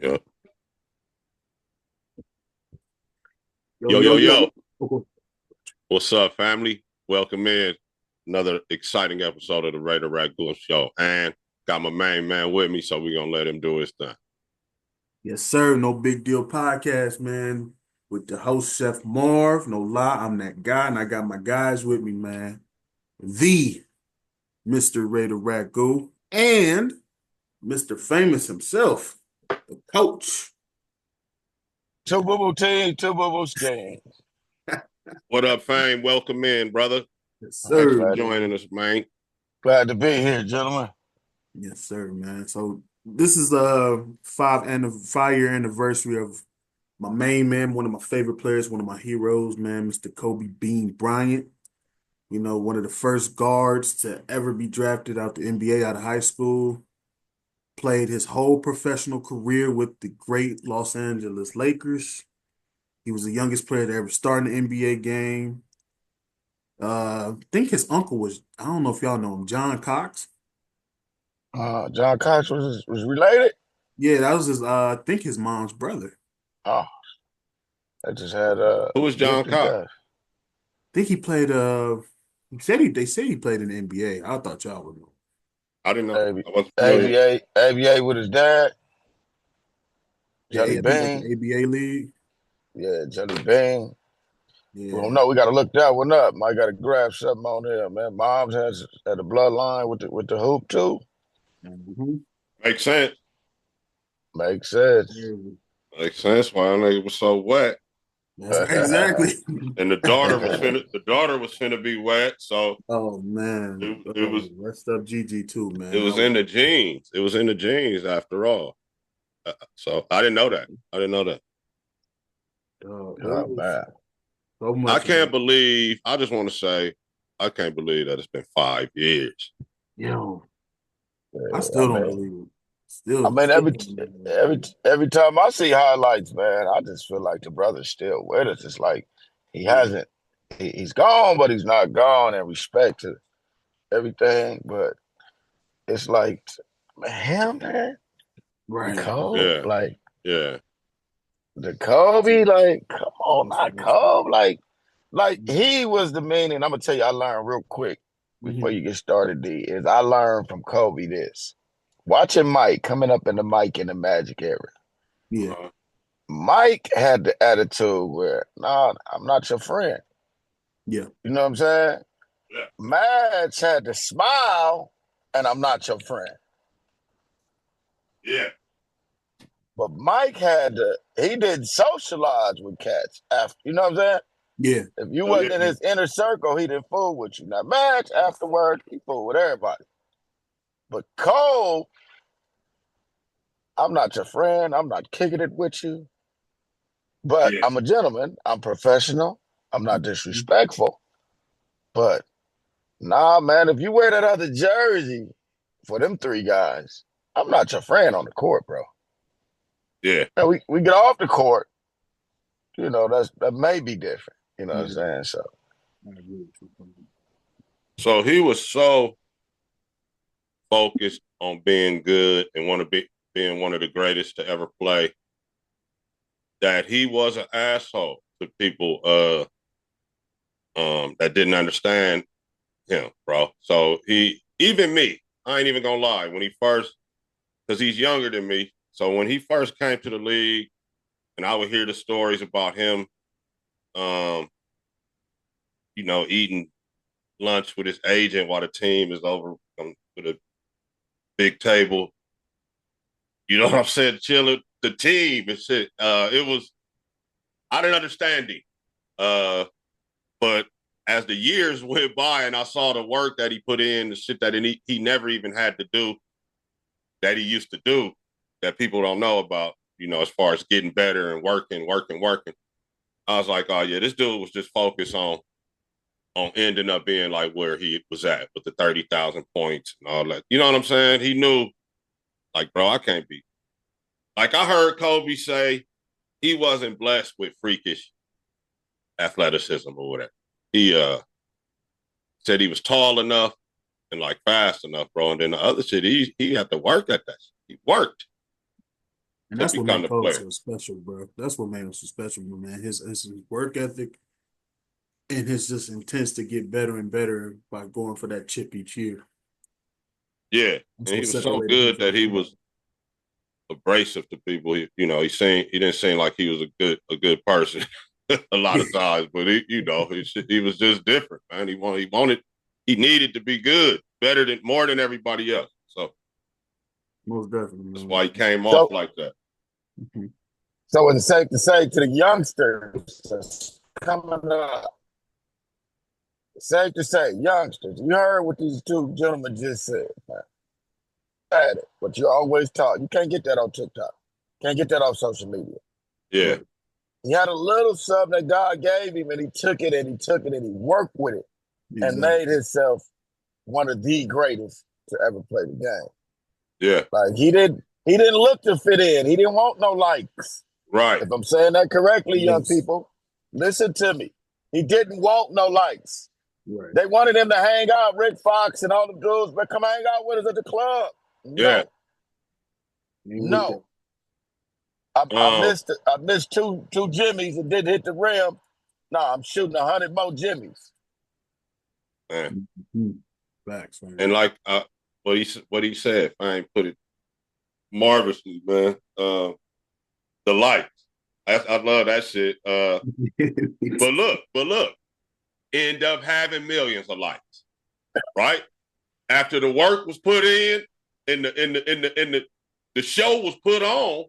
Yeah. Yo, Yo, yo, yo, yo. yo. What's up, family? Welcome in. Another exciting episode of the Ragu Show. And got my main man with me, so we're going to let him do his thing. Yes, sir. No big deal podcast, man. With the host, Chef Marv. No lie, I'm that guy, and I got my guys with me, man. The Mr. Raider Ragu and Mr. Famous himself, the coach. Two boo boo team, two boo boo team. What up, fame? Welcome in, brother. Yes, Thanks sir. for Glad to, joining us, man. glad to be here, gentlemen. Yes, sir, man. So this is a 5-year anniversary of my main man, one of my favorite players, one of my heroes, man, Mr. Kobe Bean Bryant. You know, one of the first guards to ever be drafted out the NBA out of high school. Played his whole professional career with the great Los Angeles Lakers. He was the youngest player to ever start an NBA game. I think his uncle was, I don't know if y'all know him, John Cox. John Cox was related. Yeah, that was his, I think his mom's brother. Oh, I just had Who was John gifted Cox? guy. I think he played, they said he played in the NBA. I thought y'all would know. I didn't know. AB, I wasn't familiar. ABA with his dad, Yeah, Jelly I think like the Bean. ABA league. Yeah, Jelly Bean. We Yeah. don't know. We got to look that one up. Might got to grab something on there, man. Mom's has had a bloodline with the hoop too. Mhm. Makes sense. Makes sense. Yeah. Makes sense. Why it was so wet. That's exactly. And the daughter was finna be wet, so Oh man. it Oh, was rest up GG too, it man. That was was in the genes. It was in the genes after all. So I didn't know that. I didn't know that. it Oh was man. so I much, can't man. believe, I just want to say, I can't believe that it's been 5 years. Yo, I Yeah, still don't believe it. I Still, mean, still don't every believe every time I see highlights, man, I just feel like the brother's still with us. It's like he Yeah. hasn't, he's gone, but he's not gone. And respect to everything, but it's like, man, him, man, Right. Cole, Yeah. like Yeah. the Kobe, like, come on, That's not what's Kobe, like he was the meaning. I'm gonna tell you, I learned real quick before Mhm. you get started. D is I learned from Kobe this. Watching Mike coming up in the Mike in the Magic era. Yeah. Uh, Mike had the attitude where, nah, I'm not your friend. Yeah. You know what I'm saying? yeah. Madge had to smile, and I'm not your friend. Yeah. But Mike had to, he didn't socialize with cats after, you know what I'm saying? Yeah. If you Oh, yeah. wasn't in his inner circle, he didn't fool with you. Now, Madge, afterward, he fooled with everybody. But Cole, I'm not your friend. I'm not kicking it with you. But Yeah. I'm a gentleman. I'm professional. I'm not Mhm. disrespectful. But nah, man, if you wear that other jersey for them three guys, I'm not your friend on the court, bro. Yeah. And we get off the court, that may be different. You know what I'm Yeah. saying? So I agree with you. So he was so focused on being good and being one of the greatest to ever play that he was an asshole to people that didn't understand him, bro. So even me, I ain't even gonna lie, when he first, because he's younger than me. So when he first came to the league, and I would hear the stories about him, um, eating lunch with his agent while the team is over with a big table. You know what I'm saying? Chilling the team and shit. I didn't understand him. But as the years went by and I saw the work that he put in, the shit that he never even had to do, that he used to do, that people don't know about, as far as getting better and working. I was like, oh yeah, this dude was just focused on ending up being like where he was at with the 30,000 points and all that. You know what I'm saying? He knew, like, bro, I can't be. Like I heard Kobe say he wasn't blessed with freakish athleticism or whatever. He said he was tall enough and like fast enough, bro. And then the other shit, he had to work at that. He worked. And to that's what made become the Kobe player. so special, bro. That's what made him so special, man. His work ethic and his just intents to get better and better by going for that chip each year. Yeah, That's and what he was so separated him good from that the he crowd. was abrasive to people. He didn't seem like he was a good person a lot of times, but he was just different, man. He needed to be good, more than everybody else. So Most definitely, that's man. why he came off So, like that. Mhm. so it's safe to say to the youngsters that's coming up, safe to say, youngsters, you heard what these two gentlemen just said, man. At it, but you always taught. You can't get that on TikTok. Can't get that off social media. Yeah, Right. He had a little something that God gave him, and he took it and he took it and he worked with it and made Exactly. himself one of the greatest to ever play the game. yeah, Like he didn't look to fit in. He didn't want no likes. right. If I'm saying that correctly, young Yes. people, listen to me. He didn't want no likes. Right. They wanted him to hang out, Rick Fox and all the dudes, but come hang out with us at the club. Yeah. No, Ain't with that. no. I Um, missed two jimmies and didn't hit the rim. No, I'm shooting 100 more jimmies. man. Mhm. Facts, man. And like what he said, if I ain't put it marvelously, man. The lights. I love that shit. But look, end up having millions of likes, right? After the work was put in the show was put on,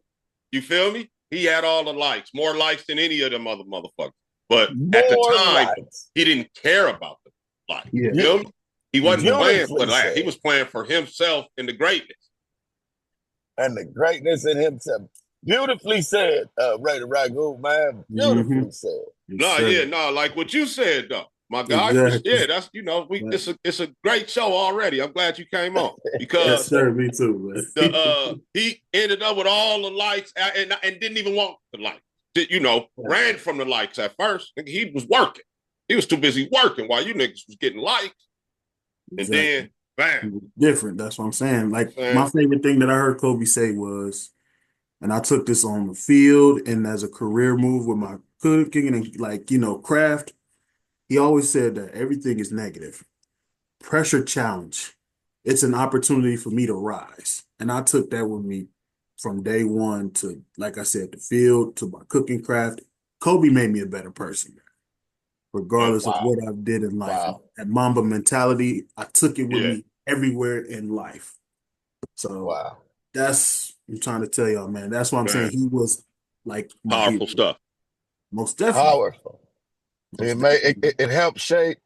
you feel me? He had all the likes, more likes than any of them other motherfuckers. But at the More time, likes. he didn't care about the likes. Yeah. You feel me? He wasn't Exactly. playing for Beautifully that. He said. was playing for himself and the greatness. And the greatness in himself. Beautifully said, Ragu, man. Mm-hmm. Beautifully said. Yes, No, sir. yeah, no, like what you said though, my guy. Exactly. Yeah, that's Right. it's a great show already. I'm glad you came on Yes, because sir. Me too, man. he ended up with all the likes and didn't even want the likes. Ran from the likes at first. He was working. He was too busy working while you niggas was getting likes, and Exactly. then bam. It was different. That's what I'm saying. Like Man, my favorite thing that I heard Kobe say was, and I took this on the field and as a career move with my cooking and craft. He always said that everything is negative. Pressure challenge. It's an opportunity for me to rise. And I took that with me from day one to, like I said, the field to my cooking craft. Kobe made me a better person, man, regardless of Wow. what I did in life. Wow. That Mamba mentality, I took it with yeah, me everywhere in life. So Wow. I'm trying to tell y'all, man. That's why I'm saying man, he was like my hero. powerful stuff. Most definitely. Powerful. See, Most definitely. it helps shape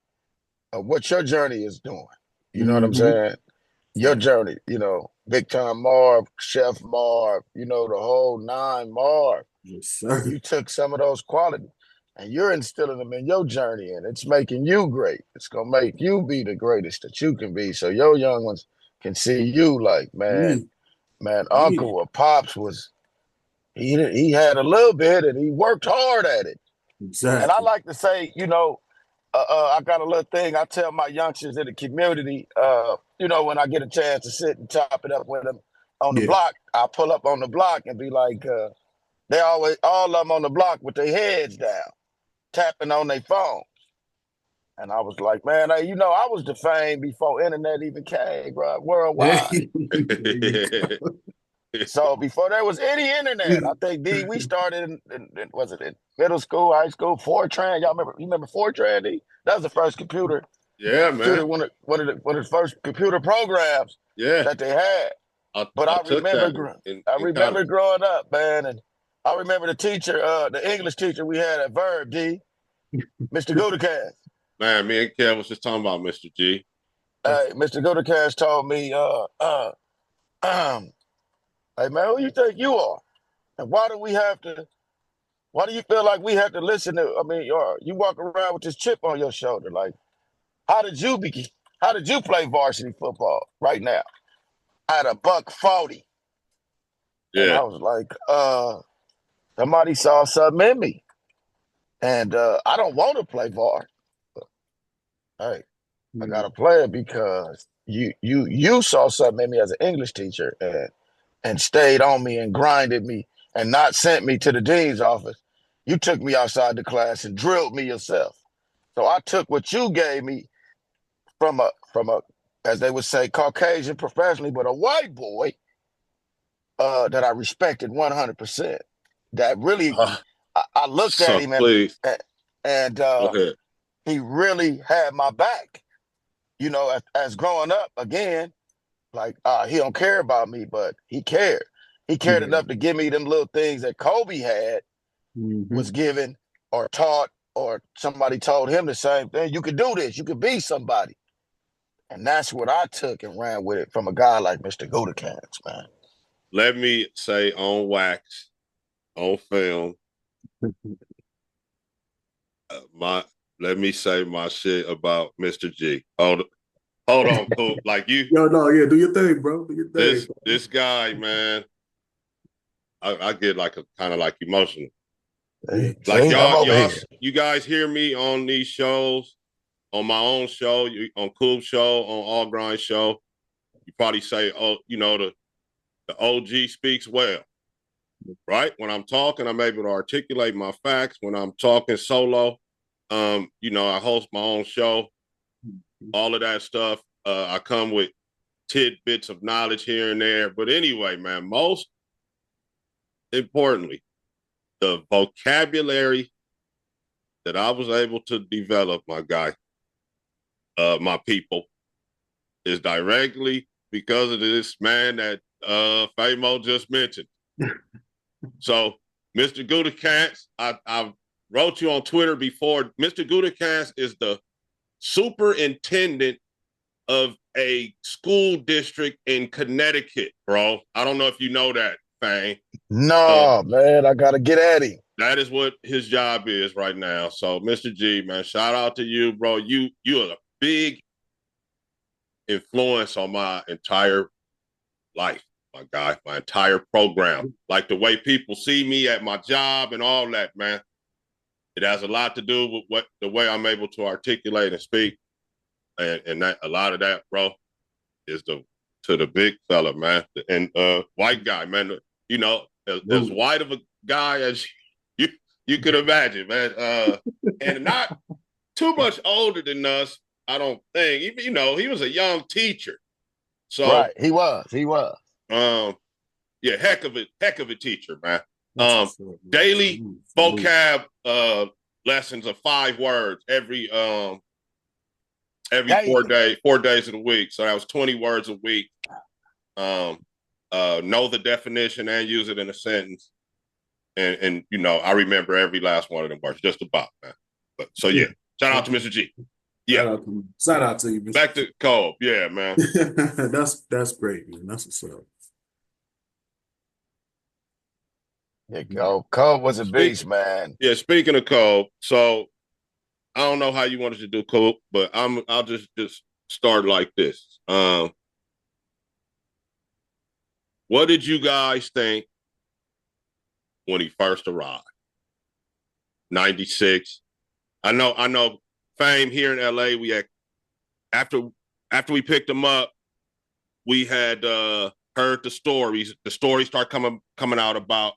what your journey is doing. You know what I'm Mm-hmm. saying? Your journey, Big Time Marv, Chef Marv, the whole nine Marv. Yes, sir. You took some of those qualities and you're instilling them in your journey, and it's making you great. It's gonna make you be the greatest that you can be. So your young ones can see you like, man, Yeah. Yeah. Uncle or Pops was he had a little bit and he worked hard at it. And I Exactly. like to say, I got a little thing I tell my youngsters in the community, when I get a chance to sit and chop it up with them on the Yeah. block, I pull up on the block and be like, they always, all of them on the block with their heads down, tapping on their phone. And I was like, man, I was defamed before internet even came, bro, worldwide. There you So before there was any internet, I think we started was it in middle school, high school, Fortran. Y'all remember? You remember Fortran? D? That was the first computer. Yeah, man. One of the first computer programs Yeah, that they had. But I took that I in remember college. growing up, man, and I remember the teacher, the English teacher we had at Verb D, Mr. Gudekas. Man, me and Kev was just talking about Mr. G. Hey, Mr. Gudekas told me, hey man, who you think you are? And why do you feel like we have to listen to, you walk around with this chip on your shoulder? Like, how did you begin? How did you play varsity football right now? At a buck 40. And Yeah, I was like, somebody saw something in me. And I don't want to play var. Hey, I go. gotta play it because you saw something in me as an English teacher, and and stayed on me and grinded me and not sent me to the dean's office. You took me outside the class and drilled me yourself. So I took what you gave me from a as they would say Caucasian professionally, but a white boy that I respected 100%. That really Uh, I looked at so him please and go ahead. he really had my back. You know, as growing up again, like he don't care about me, but he cared. He cared Yeah. enough to give me them little things that Kobe had Mm-hmm. was given or taught, or somebody told him the same thing. You could do this. You could be somebody. And that's what I took and ran with it from a guy like Mr. Gudikans, man. Let me say on wax, on film, my let me say my shit about Mr. G. Hold on, cool. Like you, Yo, no, yeah, do your thing, bro. Do your thing. this guy, man, I get like a kind of like emotional. Hey, Like see, I'm over y'all, here. you guys hear me on these shows, on my own show, on Cool Show, on All Grind Show. You probably say, oh, the OG speaks well, right? When I'm talking, I'm able to articulate my facts. When I'm talking solo, I host my own show, all of that stuff. I come with tidbits of knowledge here and there. But anyway, man, most importantly, the vocabulary that I was able to develop, my guy, my people, is directly because of this man that Famo just mentioned. So, Mr. Gudikans, I wrote you on Twitter before. Mr. Gudikans is the superintendent of a school district in Connecticut, bro. I don't know if you know that, Fang. No, man, I gotta get at him. That is what his job is right now. So, Mr. G, man, shout out to you, bro. You are a big influence on my entire life, my guy, my entire program. Like the way people see me at my job and all that, man. It has a lot to do with the way I'm able to articulate and speak. And that a lot of that, bro, is to the big fella, man. And white guy, man. As white of a guy as you you could imagine, man. And not too much older than us, I don't think. He was a young teacher. So Right, he was. yeah, heck of a teacher, man. Daily vocab lessons of 5 words every Daily. 4 days of the week. So that was 20 words a week. Know the definition and use it in a sentence. And I remember every last one of them words, just about, man. But so yeah, shout out to Mr. G. Yeah. Shout out to you, Mr. Back to Cole. Yeah, man. That's great, man. That's what's up. There you go. Cole was a beast, man. Yeah, speaking of Cole, so I don't know how you wanted to do Cole, but I'll just start like this. What did you guys think when he first arrived? 96. I know Fame here in LA, we had after we picked him up, we had heard the stories. The stories start coming out about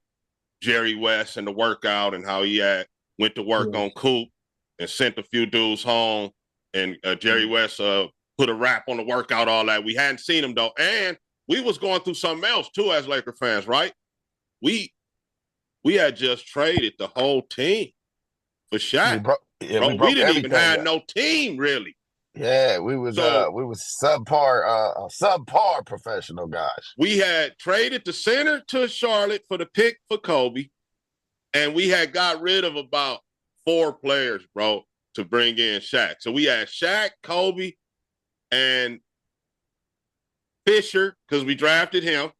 Jerry West and the workout and how he had went to work on Coop and sent a few dudes home. And Jerry West put a wrap on the workout, all that. We hadn't seen him though, and we was going through something else too as Laker fans, right? We had just traded the whole team for Shaq. We didn't even have no team really. Yeah, we was subpar professional guys. We had traded the center to Charlotte for the pick for Kobe, and we had got rid of about 4 players, bro, to bring in Shaq. So we had Shaq, Kobe, and Fisher, because we drafted him.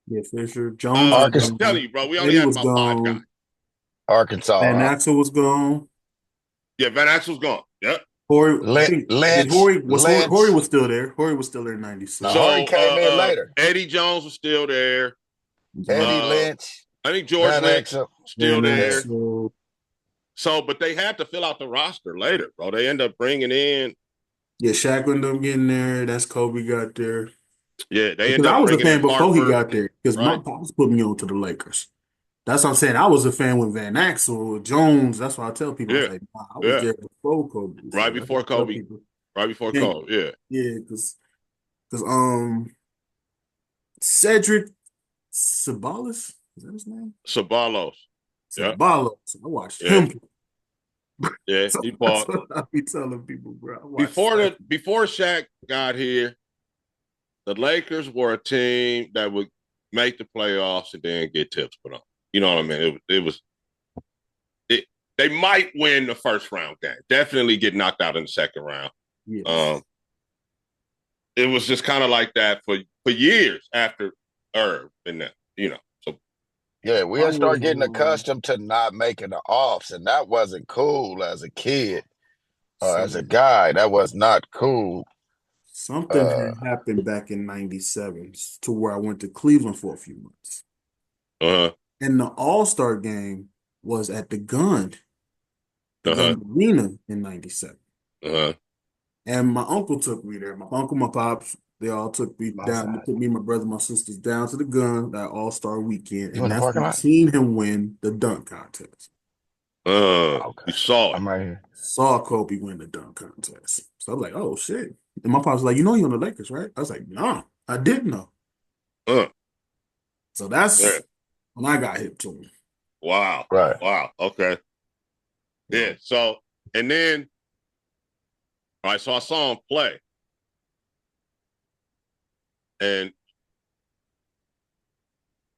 Yeah, Fisher, Jones. I'm telling you, bro, we only had about 5 guys. Arkansas. Van Axel was gone. Yeah, Van Axel's gone. Yep. Horry was still there. Horry was still there in 96. So, Horry came in later. Eddie Jones was still there. Eddie Lynch. I think George Lynch still there. So, but they had to fill out the roster later, bro. They end up bringing in. Yeah, Shaq ended up getting there. That's Kobe got there. Yeah, they Because end I up was a bringing in fan before he Harper, got there. Because my right? pops put me on to the Lakers. That's what I'm saying. I was a fan with Van Axel, Jones. That's why I tell people. I was Yeah, like, nah, I was yeah. there before Kobe. Right So that's what before I tell Kobe. people. Right before Yeah, Kobe. Yeah. yeah, because Cedric Sabalas, is that his name? Sabalos. Yeah. Sabalos. I watched Yeah. him. Yeah. So He that's bought what I be telling people, bro. I watched before Shaq got here, the Lakers were a team that would make the playoffs and then get tips put on. You know what I mean? It was it. They might win the first round game. Definitely get knocked out in the second round. Yes. Um, it was just kind of like that for years after Irv and that. You know. So Yeah, we I had was started getting accustomed to not making the offs, and that wasn't cool as a kid or as a so guy. That was not cool. something Uh, had happened back in '97 to where I went to Cleveland for a few months. uh And the All-Star game was at the huh, Gun Arena in '97. uh huh. And my uncle took me there. My uncle, my pops, they all took me my down. They side. took me, my brother, my sisters down to the Gun that All-Star weekend. You And in the that's parking when I lot? seen him win the dunk contest. You Okay, saw it. I'm right here. Saw Kobe win the dunk contest. So I was like, oh shit. And my pops was like, you know you're on the Lakers, right? I was like, no, I didn't know. Uh, So yeah. that's when I got hip to him. Wow. Right. Wow. Okay. Yeah. So, So, and then, all right, so I saw him play. And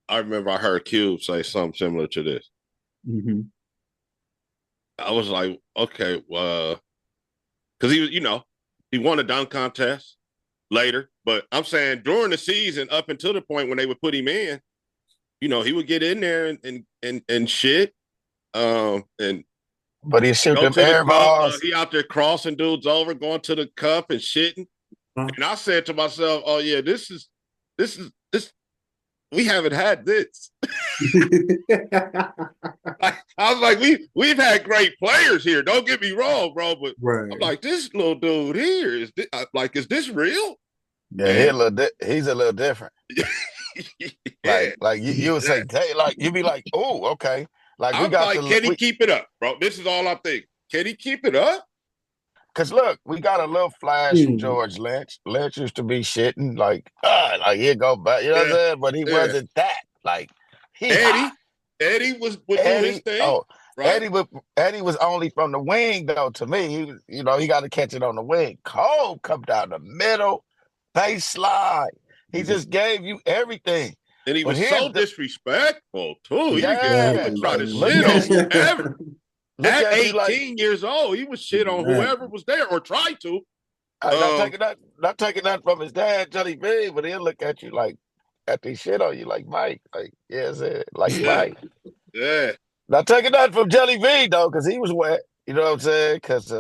I remember I heard Cube say something similar to this. mhm. I was like, okay, because he was, he won a dunk contest later. But I'm saying during the season, up until the point when they would put him in, he would get in there and shit. And But he shoot go them to the air cup. balls. He out there crossing dudes over, going to the cup and shitting. Huh? And I said to myself, "Oh yeah, this. We haven't had this." I was like, we've had great players here. Don't get me wrong, bro, but I'm Right. like, this little dude here is this real? Yeah, And he's a little different. yeah, Like you would say, hey, like you'd be like, oh, okay. Like we I'm got like, to can he we keep it up, bro? This is all I'm thinking. Can he keep it up? Cause look, we got a little flash from Hmm. George Lynch. Lynch used to be shitting like he'd go back, you know what I'm Yeah, saying? But he yeah. wasn't that. Like he hot. Eddie would do his Eddie, thing, oh, right? Eddie was only from the wing though. To me, he was, he got to catch it on the wing. Cole come down the middle, base slide. He just gave you everything. And he But was here's so the disrespectful too. He yeah, would try like to shit on whoever. look At at you like 18 years old, he would shit on whoever Exactly. was there or try to. not Um, taking that from his dad, Jelly B, but he'll look at you like after he shit on you like Mike, like yes, like yeah, Mike. yeah, Not taking that from Jelly B though, because he was wet. You know what I'm saying? Because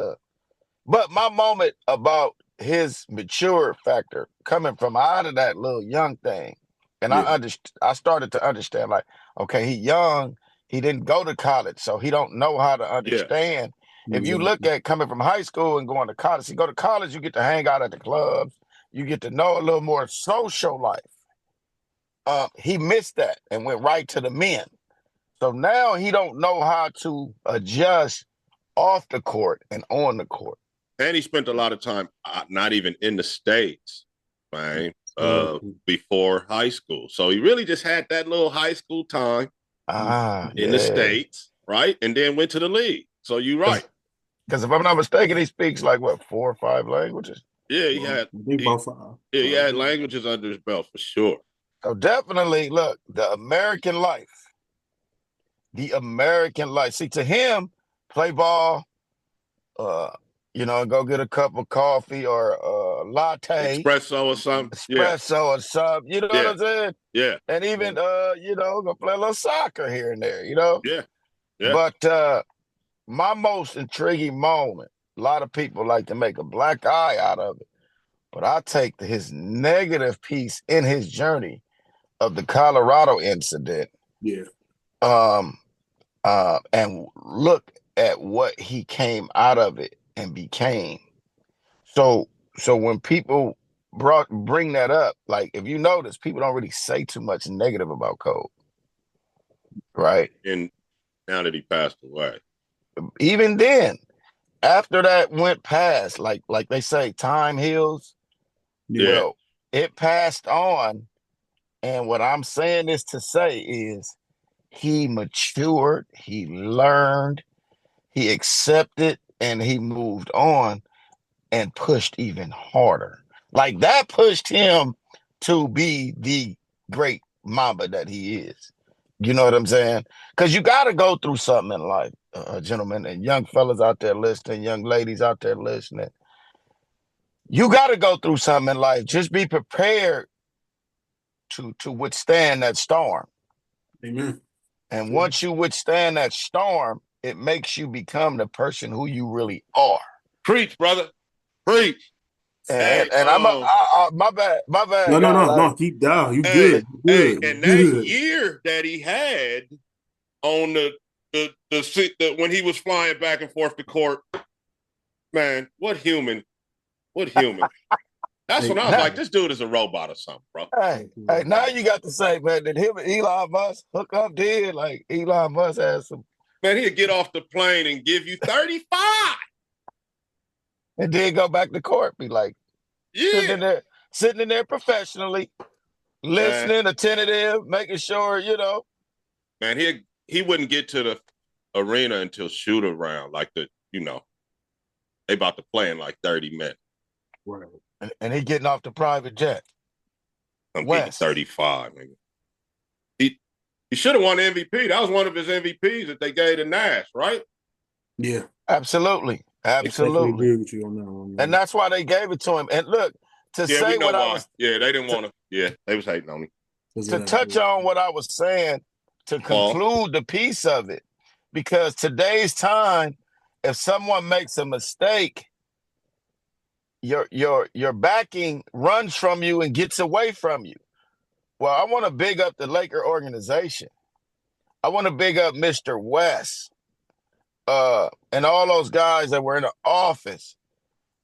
but my moment about his mature factor coming from out of that little young thing, and Yeah. I started to understand like, okay, he young, he didn't go to college, so he don't know how to yeah, understand. If you look Exactly. at coming from high school and going to college, you go to college, you get to hang out at the clubs, you get to know a little more social life. He missed that and went right to the men. So now he don't know how to adjust off the court and on the court. and he spent a lot of time not even in the States, right? Exactly. Before high school, so he really just had that little high school time Ah, in the yeah. States, right? And then went to the league. So you're right. Because if I'm not mistaken, he speaks like what 4 or 5 languages. Yeah, Well, I think he about five. he Five. had languages under his belt for sure. So definitely, look, the American life, the American life. See, to him, play ball, uh, go get a cup of coffee or a latte, Espresso or something. Yeah, espresso or something. You know what yeah, I'm saying? yeah, And even go play a little soccer here and there. yeah, yeah. But my most intriguing moment, a lot of people like to make a black eye out of it, but I take his negative piece in his journey of the Colorado incident, Yeah. um, and look at what he came out of it and became. So, so when people bring that up, like if you notice, people don't really say too much negative about Cole, right? And now that he passed away. Even then, after that went past, like they say, time heals. Yeah. Well, it passed on, and what I'm saying this to say is he matured, he learned, he accepted, and he moved on and pushed even harder. Like that pushed him to be the great Mamba that he is. You know what I'm saying? Because you got to go through something in life, gentlemen, and young fellas out there listening, young ladies out there listening. You got to go through something in life. Just be prepared to withstand that storm. Amen. And once you withstand that storm, it makes you become the person who you really are. Preach, brother. Preach. And, Hey, and I'm my bad, No, guy. Like, keep down. You hey, good. You hey, good. and You that good. year that he had on the when he was flying back and forth to court, man, what human? What human? That's Hey, when I was now, like, this dude is a robot or something, bro. hey, now you got to say, man, did him and Elon Musk hook up? Did like Elon Musk has some, Man, he'd get off the plane and give you 35. and then go back to court, be like Yeah. sitting in there professionally, Man, listening, attentive, making sure, you know. man, he wouldn't get to the arena until shoot around. Like they about to play in like 30 minutes. right. And he getting off the private jet. I'm getting West. 35, nigga. He should have won MVP. That was one of his MVPs that they gave to Nash, right? Yeah. Absolutely. Definitely Absolutely. agree with you on that one, man. And that's why they gave it to him. And look, to Yeah, we say know what I why. was Yeah, they didn't want to. Yeah, they was hating on me. to touch on what I was saying, to conclude the piece of it, because today's time, if someone makes a mistake, your backing runs from you and gets away from you. Well, I want to big up the Laker organization. I want to big up Mr. West, and all those guys that were in the office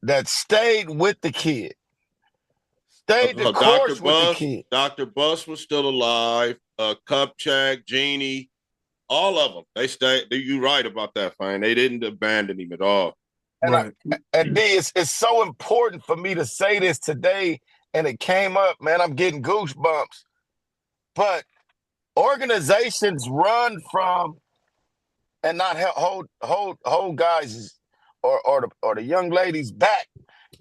that stayed with the kid, stayed the course with the kid. Dr. Bus was still alive. Kupchak, Genie, all of them. They stayed. You right about that, Fine. They didn't abandon him at all. Right. And D, it's so important for me to say this today, and it came up, man. I'm getting goosebumps. But organizations run from and not hold guys or the young ladies back.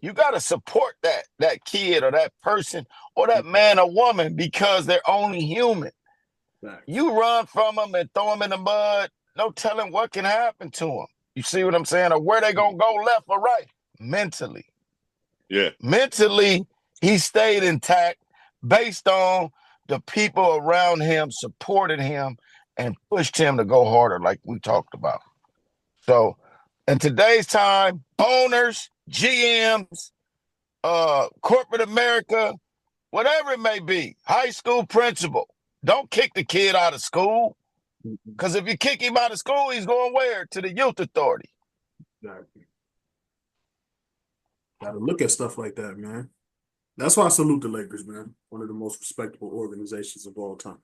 You got to support that kid or that person or that man or woman because they're only human. Right. You run from them and throw them in the mud, no telling what can happen to them. You see what I'm saying? Or where they gonna go, left or right? Mentally. Yeah. Mentally, he stayed intact based on the people around him supported him and pushed him to go harder, like we talked about. So, in today's time, owners, GMs, corporate America, whatever it may be, high school principal, don't kick the kid out of school. Because if you kick him out of school, he's going where? To the youth authority. Exactly. Gotta look at stuff like that, man. That's why I salute the Lakers, man. One of the most respectable organizations of all time.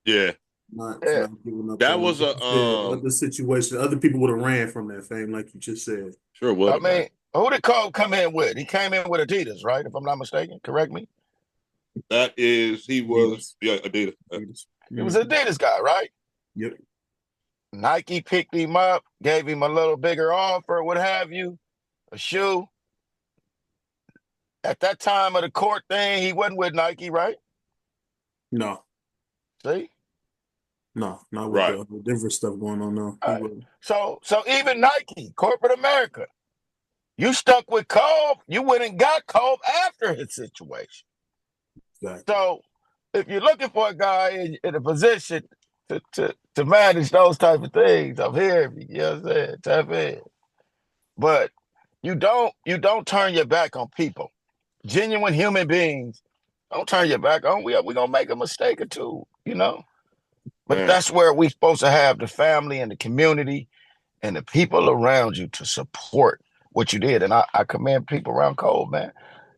Yeah. Not giving up. That was other situation. Other people would have ran from that fame, like you just said. Sure would. I mean, who did Cole come in with? He came in with Adidas, right? If I'm not mistaken, correct me. He was Adidas. He was an Adidas guy, right? Yep. Nike picked him up, gave him a little bigger offer, what have you, a shoe. At that time of the court thing, he wasn't with Nike, right? No. See? No, not with the Denver stuff going on. No. Right. So even Nike, corporate America, you stuck with Cole. You went and got Cole after his situation. Exactly. So if you're looking for a guy in a position to manage those type of things, I'm here. You know what I'm saying? Tap in. But you don't turn your back on people. Genuine human beings, don't turn your back on. We're gonna make a mistake or two, you know. But that's where we're supposed to have the family and the community and the people around you to support what you did. And I commend people around Cole, man.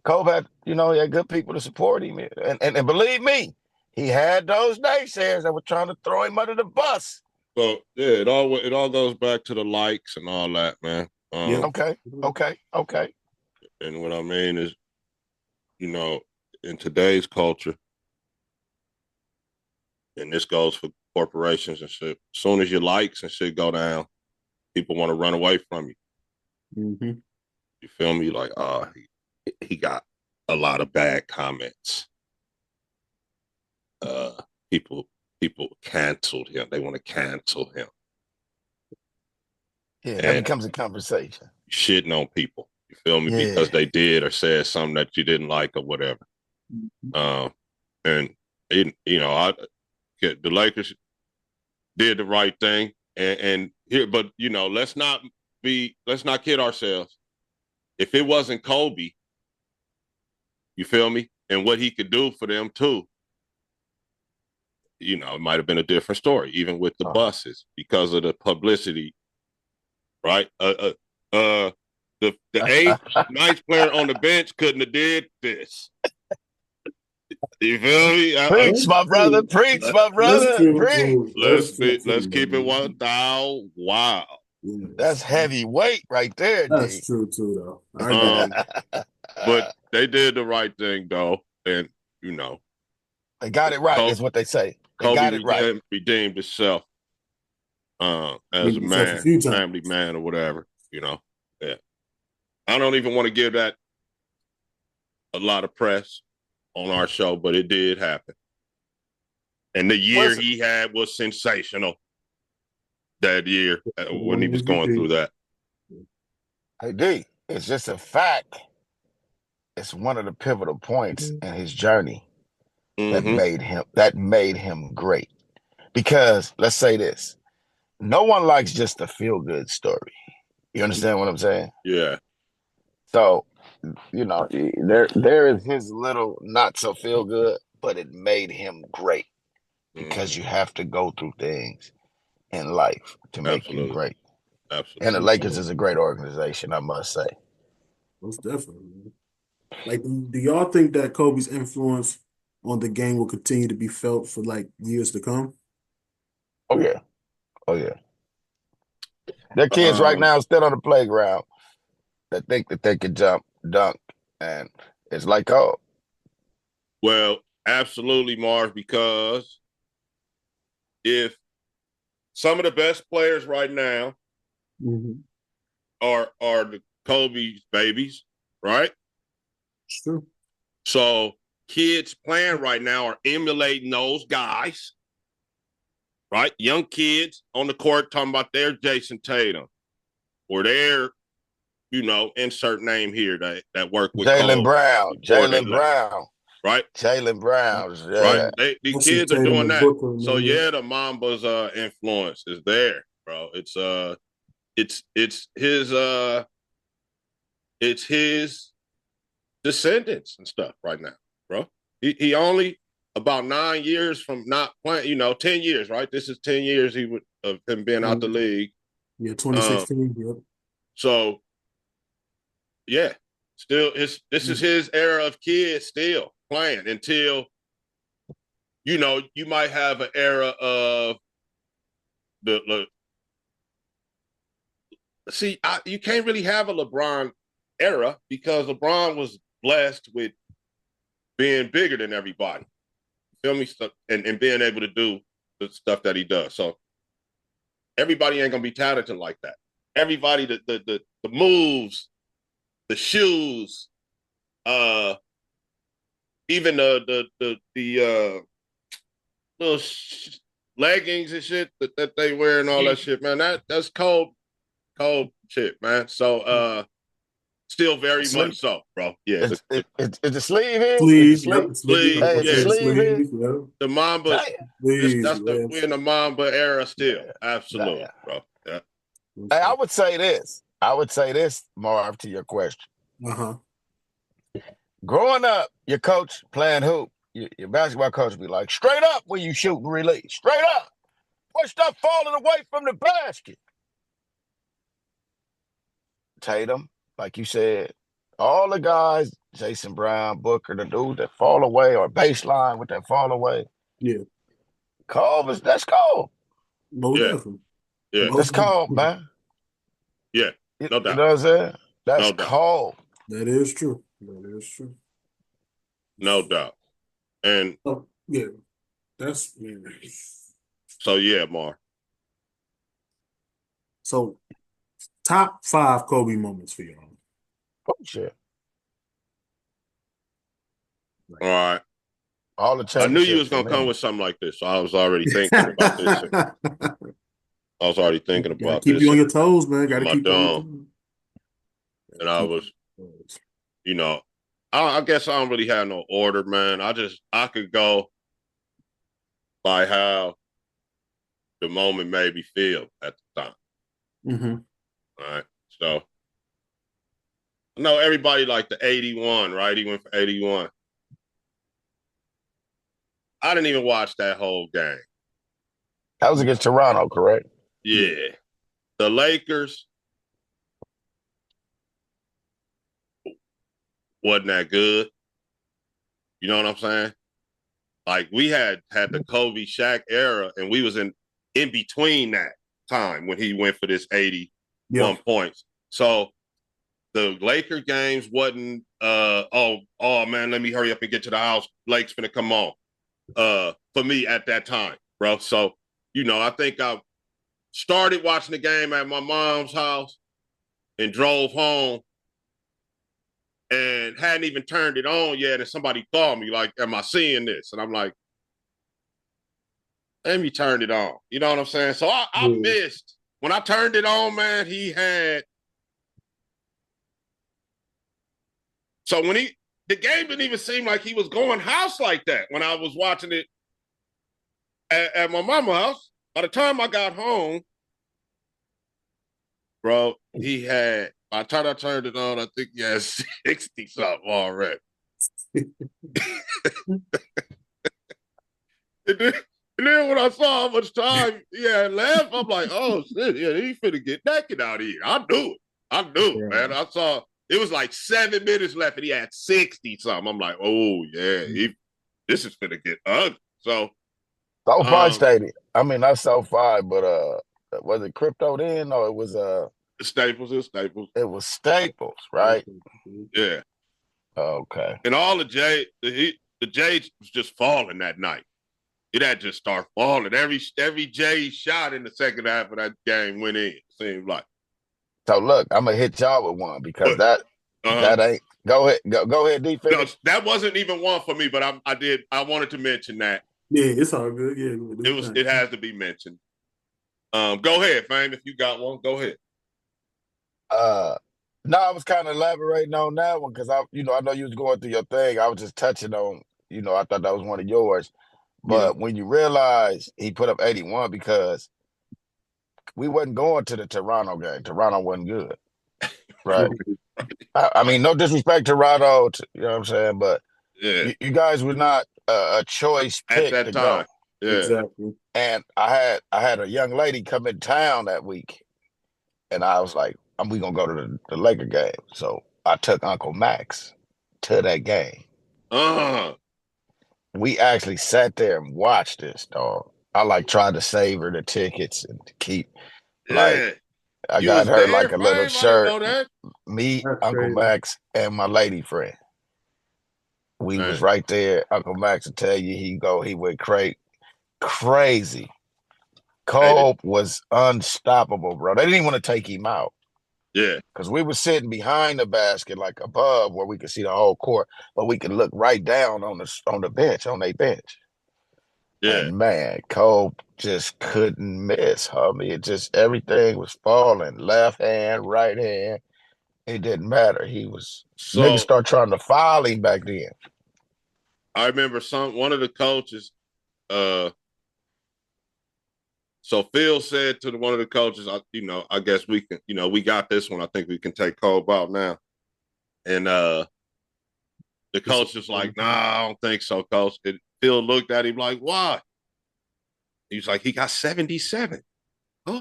Kobe had, he had good people to support him. And believe me, he had those naysayers that were trying to throw him under the bus. So yeah, it all goes back to the likes and all that, man. Yeah. Okay. And what I mean is, in today's culture, and this goes for corporations and shit. As soon as your likes and shit go down, people want to run away from you. Mm-hmm. You feel me? Like, he got a lot of bad comments. People canceled him. They want to cancel him. Yeah, that becomes a conversation. Shitting on people. You feel me? Yeah. Because they did or said something that you didn't like or whatever. And the Lakers did the right thing, and here, but let's not kid ourselves. If it wasn't Kobe, you feel me, and what he could do for them too, it might have been a different story, even with the buses, because of the publicity, right? The eighth, ninth player on the bench couldn't have did this. You feel me? Preach, my brother. Preach, my brother. Preach. Let's keep it 1,000. Wow. Yes. That's heavyweight right there, That's D. true too, though. But they did the right thing, though, and they got it right. Is what they say. They got it right. Redeemed himself as a man, family man, or whatever. Yeah. I don't even want to give that a lot of press on our show, but it did happen. And the year he had was sensational. That year when he was going through that. Hey, D, it's just a fact. It's one of the pivotal points in his journey that made him great. Because let's say this, no one likes just a feel-good story. You understand what I'm saying? Yeah. So, there is his little not so feel good, but it made him great because you have to go through things in life to make you great. Absolutely. And the Lakers is a great organization, I must say. Most definitely. Like, do y'all think that Kobe's influence on the game will continue to be felt for like years to come? Oh yeah. There are kids right now still on the playground that think that they could jump, dunk, and it's like, oh. Well, absolutely, Marv, because if some of the best players right now are the Kobe's babies, right? True. So kids playing right now are emulating those guys, right? Young kids on the court talking about their Jason Tatum or their, insert name here that work with Jaylen Brown. Right? Jaylen Brown. Yeah. Right? These kids are doing that. Brooklyn, so yeah, the Mamba's influence is there, bro. It's his descendants and stuff right now, bro. He only about 9 years from not playing, 10 years, right? This is 10 years of him being out the league. Yeah, 2016. Yep. So yeah, still this is his era of kids still playing until you might have an era of you can't really have a LeBron era because LeBron was blessed with being bigger than everybody. Feel me? And being able to do the stuff that he does. So everybody ain't gonna be talented like that. Everybody, the moves, the shoes, even the little leggings and shit that they wear and all that shit, man. That's cold shit, man. So still very much so, bro. Yeah. Is the sleeve here? Sleeve, yep. Sleeve, hey, the sleeve here? Yeah. The Mamba, we're in the Mamba era still. Yeah. Absolutely, bro. Yeah. Hey, I would say this, Marv, to your question. Growing up, your coach playing hoop, your basketball coach would be like, straight up when you shoot and release. Straight up. Boy, stop falling away from the basket. Tatum, like you said, All the guys, Jason Brown, Booker, the dude that fall away or baseline with that fall away. Yeah, That's cold. most Yeah, definitely. yeah, That's cold, man. yeah. No You doubt. know what I'm saying? That's No doubt. cold. That is true. That is true. No doubt. And Oh, yeah, that's yeah. so yeah, Mar. So top 5 Kobe moments for y'all. Oh shit. All right. All the I knew you was championships for gonna come me. with something like this, so I was already thinking about this. I was already thinking Gotta about keep you this on in your toes, man. Gotta my keep you on your dome, toes. and Gotta I keep was, you on your toes. you know, I guess I don't really have no order, man. I could go by how the moment made me feel at the time. Mm-hmm. All right. So I know everybody like the 81, right? He went for 81. I didn't even watch that whole game. That was against Toronto, correct? Yeah. Yeah. The Lakers wasn't that good. You know what I'm saying? Like we had the Kobe Shaq era, and we was in between that time when he went for this 81 Yep. points. So the Laker games wasn't oh man, let me hurry up and get to the house. Lake's gonna come on. For me at that time, bro. So, I think I started watching the game at my mom's house and drove home and hadn't even turned it on yet. And somebody called me, like, am I seeing this? And I'm like, let me turn it on. You know what I'm saying? So I Yeah. missed. When I turned it on, man, so the game didn't even seem like he was going house like that when I was watching it at my mama's house. By the time I got home, bro, by the time I turned it on, I think he had 60 something already. And then, and then when I saw how much time he had left, I'm like, oh shit, yeah, he finna get naked out here. I knew it. I knew it, man. I saw it was like 7 minutes left and he had 60 something. I'm like, oh yeah, this is finna get ugly. So SoFi Stadium. I mean, not SoFi, but was it Crypto then? No, it was Staples is Staples. it was Staples, right? Yeah. Okay. And all the J's was just falling that night. It had just start falling. Every J shot in the second half of that game went in. Seemed like. So look, I'm gonna hit y'all with one because But that ain't. Go ahead, go ahead, D no, finish. that wasn't even one for me. But I wanted to mention that Yeah, it's all good. Yeah, it has to be mentioned. Go ahead, Fame. If you got one, go ahead. No, I was kind of elaborating on that one because I know you was going through your thing. I was just touching on, I thought that was one of yours. Yeah. But when you realize he put up 81 because we wasn't going to the Toronto game. Toronto wasn't good, right? I mean, no disrespect to Toronto, you know what I'm saying, but Yeah, you guys were not a choice at pick that to go. time. Yeah. Exactly. And I had a young lady come in town that week, and I was like, we gonna go to the Laker game. So I took Uncle Max to that game. Uh-huh. We actually sat there and watched this, dog. I like tried to save her the tickets and to keep like Yeah. I You got was her there, like a little Fame? I didn't shirt. know that. Me, That's Uncle crazy. Max, and my lady friend. We was Man. right there. Uncle Max will tell you he went crazy. Hey, Cole was unstoppable, bro. They didn't even want to take him out yeah. because we were sitting behind the basket, like above, where we could see the whole court, but we could look right down on the bench, on their bench. Yeah. And man, Cole just couldn't miss, homie. It just everything was falling, left hand, right hand. It didn't matter. Niggas So start trying to foul him back then. I remember one of the coaches, so Phil said to one of the coaches, I guess we can, we got this one. I think we can take Cole out now. And the coach was like, nah, I don't think so, coach. And Phil looked at him like, why? He was like, he got 77. Huh?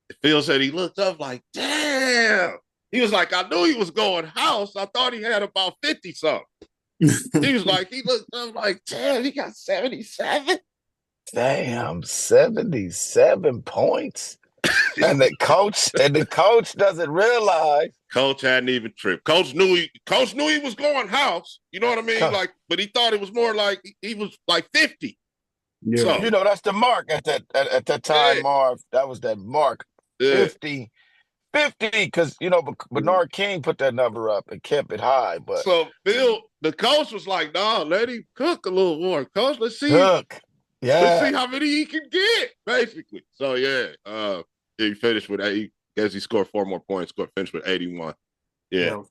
And Phil said he looked up like, damn. He was like, I knew he was going house. I thought he had about 50 something. He was like, he looked, I'm like, damn, he got 77. Damn, 77 points. And the coach doesn't realize. Coach hadn't even tripped. Coach knew he was going house. You know what I mean? Like, but he thought it was more like he was like 50. Yeah. So, You know, that's the mark at that time, yeah. Marv. That was that mark. Yeah. 50. 50, because Bernard King put that number up and kept it high. But So Bill, the coach was like, "Nah, let him cook a little more, coach. Let's see how many he can get, basically." So yeah, he finished with 8. Guess he scored 4 more points. Finished with 81. Yeah.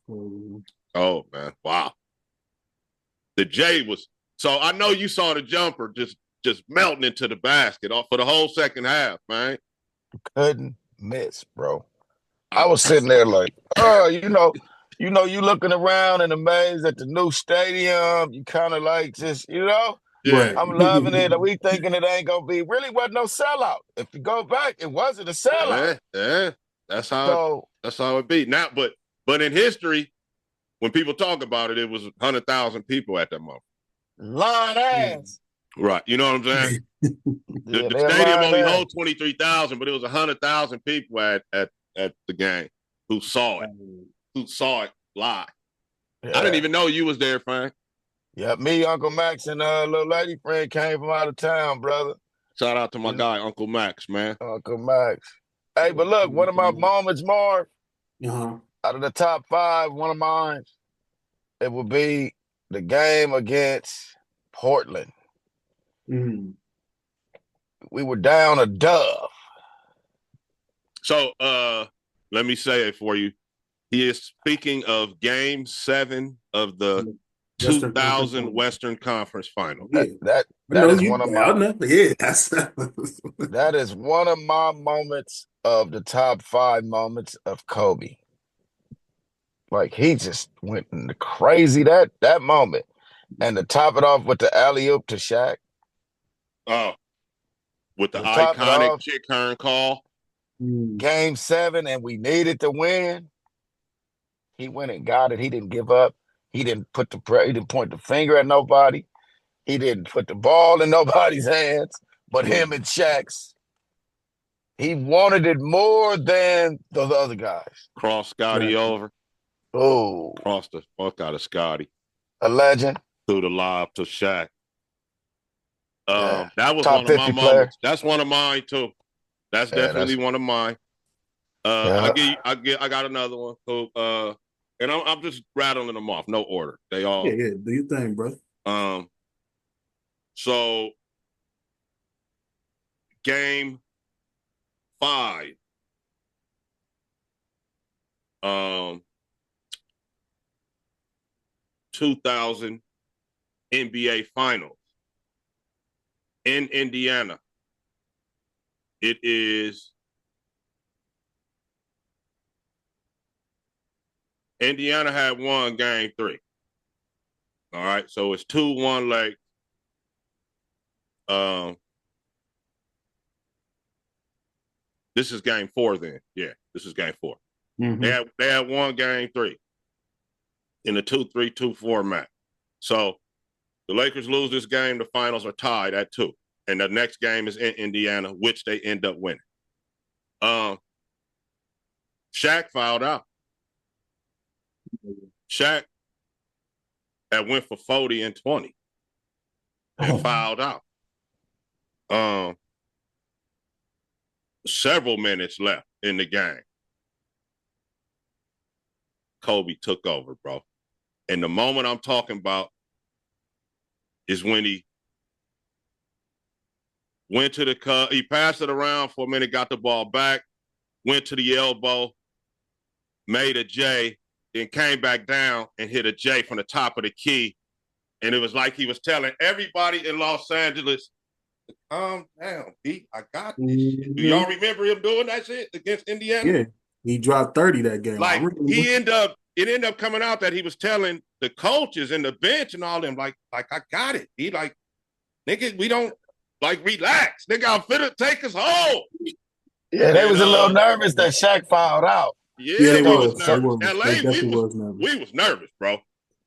Oh man, wow. The J was so. I know you saw the jumper just melting into the basket for the whole second half, man. Couldn't miss, bro. I was sitting there like, oh, you looking around and amazed at the new stadium. You kind of like just, Yeah. I'm loving it. Are we thinking it ain't gonna be? Really wasn't no sellout. If you go back, it wasn't a sellout. Yeah. That's how it be. Now, but in history, when people talk about it, it was 100,000 people at that moment. Line ass. Right. You know what I'm saying? The stadium only holds 23,000, but it was 100,000 people at the game who saw it live. Yeah. I didn't even know you was there, Frank. Yeah, me, Uncle Max, and a little lady friend came from out of town, brother. Shout out to my guy, Uncle Max, man. Uncle Max. Hey, but look, one of my moments, Marv, out of the top 5, one of mine, it would be the game against Portland. Mm. We were down a dove. So let me say it for you. He is speaking of Game 7 of the 2000 Western Conference Final. Yeah. That is one of my that is one of my moments of the top 5 moments of Kobe. Like, he just went crazy that moment. And to top it off with the alley-oop to Shaq. Oh, with the iconic Chick Hearn call. Game 7, and we needed to win. He went and got it. He didn't give up. He didn't he didn't point the finger at nobody. He didn't put the ball in nobody's hands, but him and Shaq's. He wanted it more than the other guys. Cross Scotty over. Oh. Cross the fuck out of Scotty. A legend. Through the lob to Shaq. That was top one of my player. moments. That's one of mine too. That's definitely one of mine. I got another one. So, and I'm just rattling them off, no order. They all do your thing, bro. So Game 5. 2000 NBA Finals in Indiana. It is Indiana had won Game 3. All right, so it's 2-1 late. This is Game 4 then. Yeah, this is Game 4. Mm-hmm. They had won Game 3 in a 2-3, 2-4 match. So the Lakers lose this game. The finals are tied at 2. And the next game is in Indiana, which they end up winning. Shaq fouled out. Shaq had went for 40 and 20 and fouled out. Several minutes left in the game. Kobe took over, bro. And the moment I'm talking about is when he went to the cut. He passed it around for a minute, got the ball back, went to the elbow, made a J, then came back down and hit a J from the top of the key. And it was like he was telling everybody in Los Angeles, calm down, B. I got this shit. Do y'all remember him doing that shit against Indiana? Yeah. He dropped 30 that game. Like, it ended up coming out that he was telling the coaches and the bench and all them, like I got it. He like, nigga, we don't, like, relax. Nigga, I'm finna take us home. Yeah, they was a little nervous that Shaq fouled out. Yeah, Yeah, they we So was was. They so nervous. was. They LA, definitely was nervous. we was nervous, bro.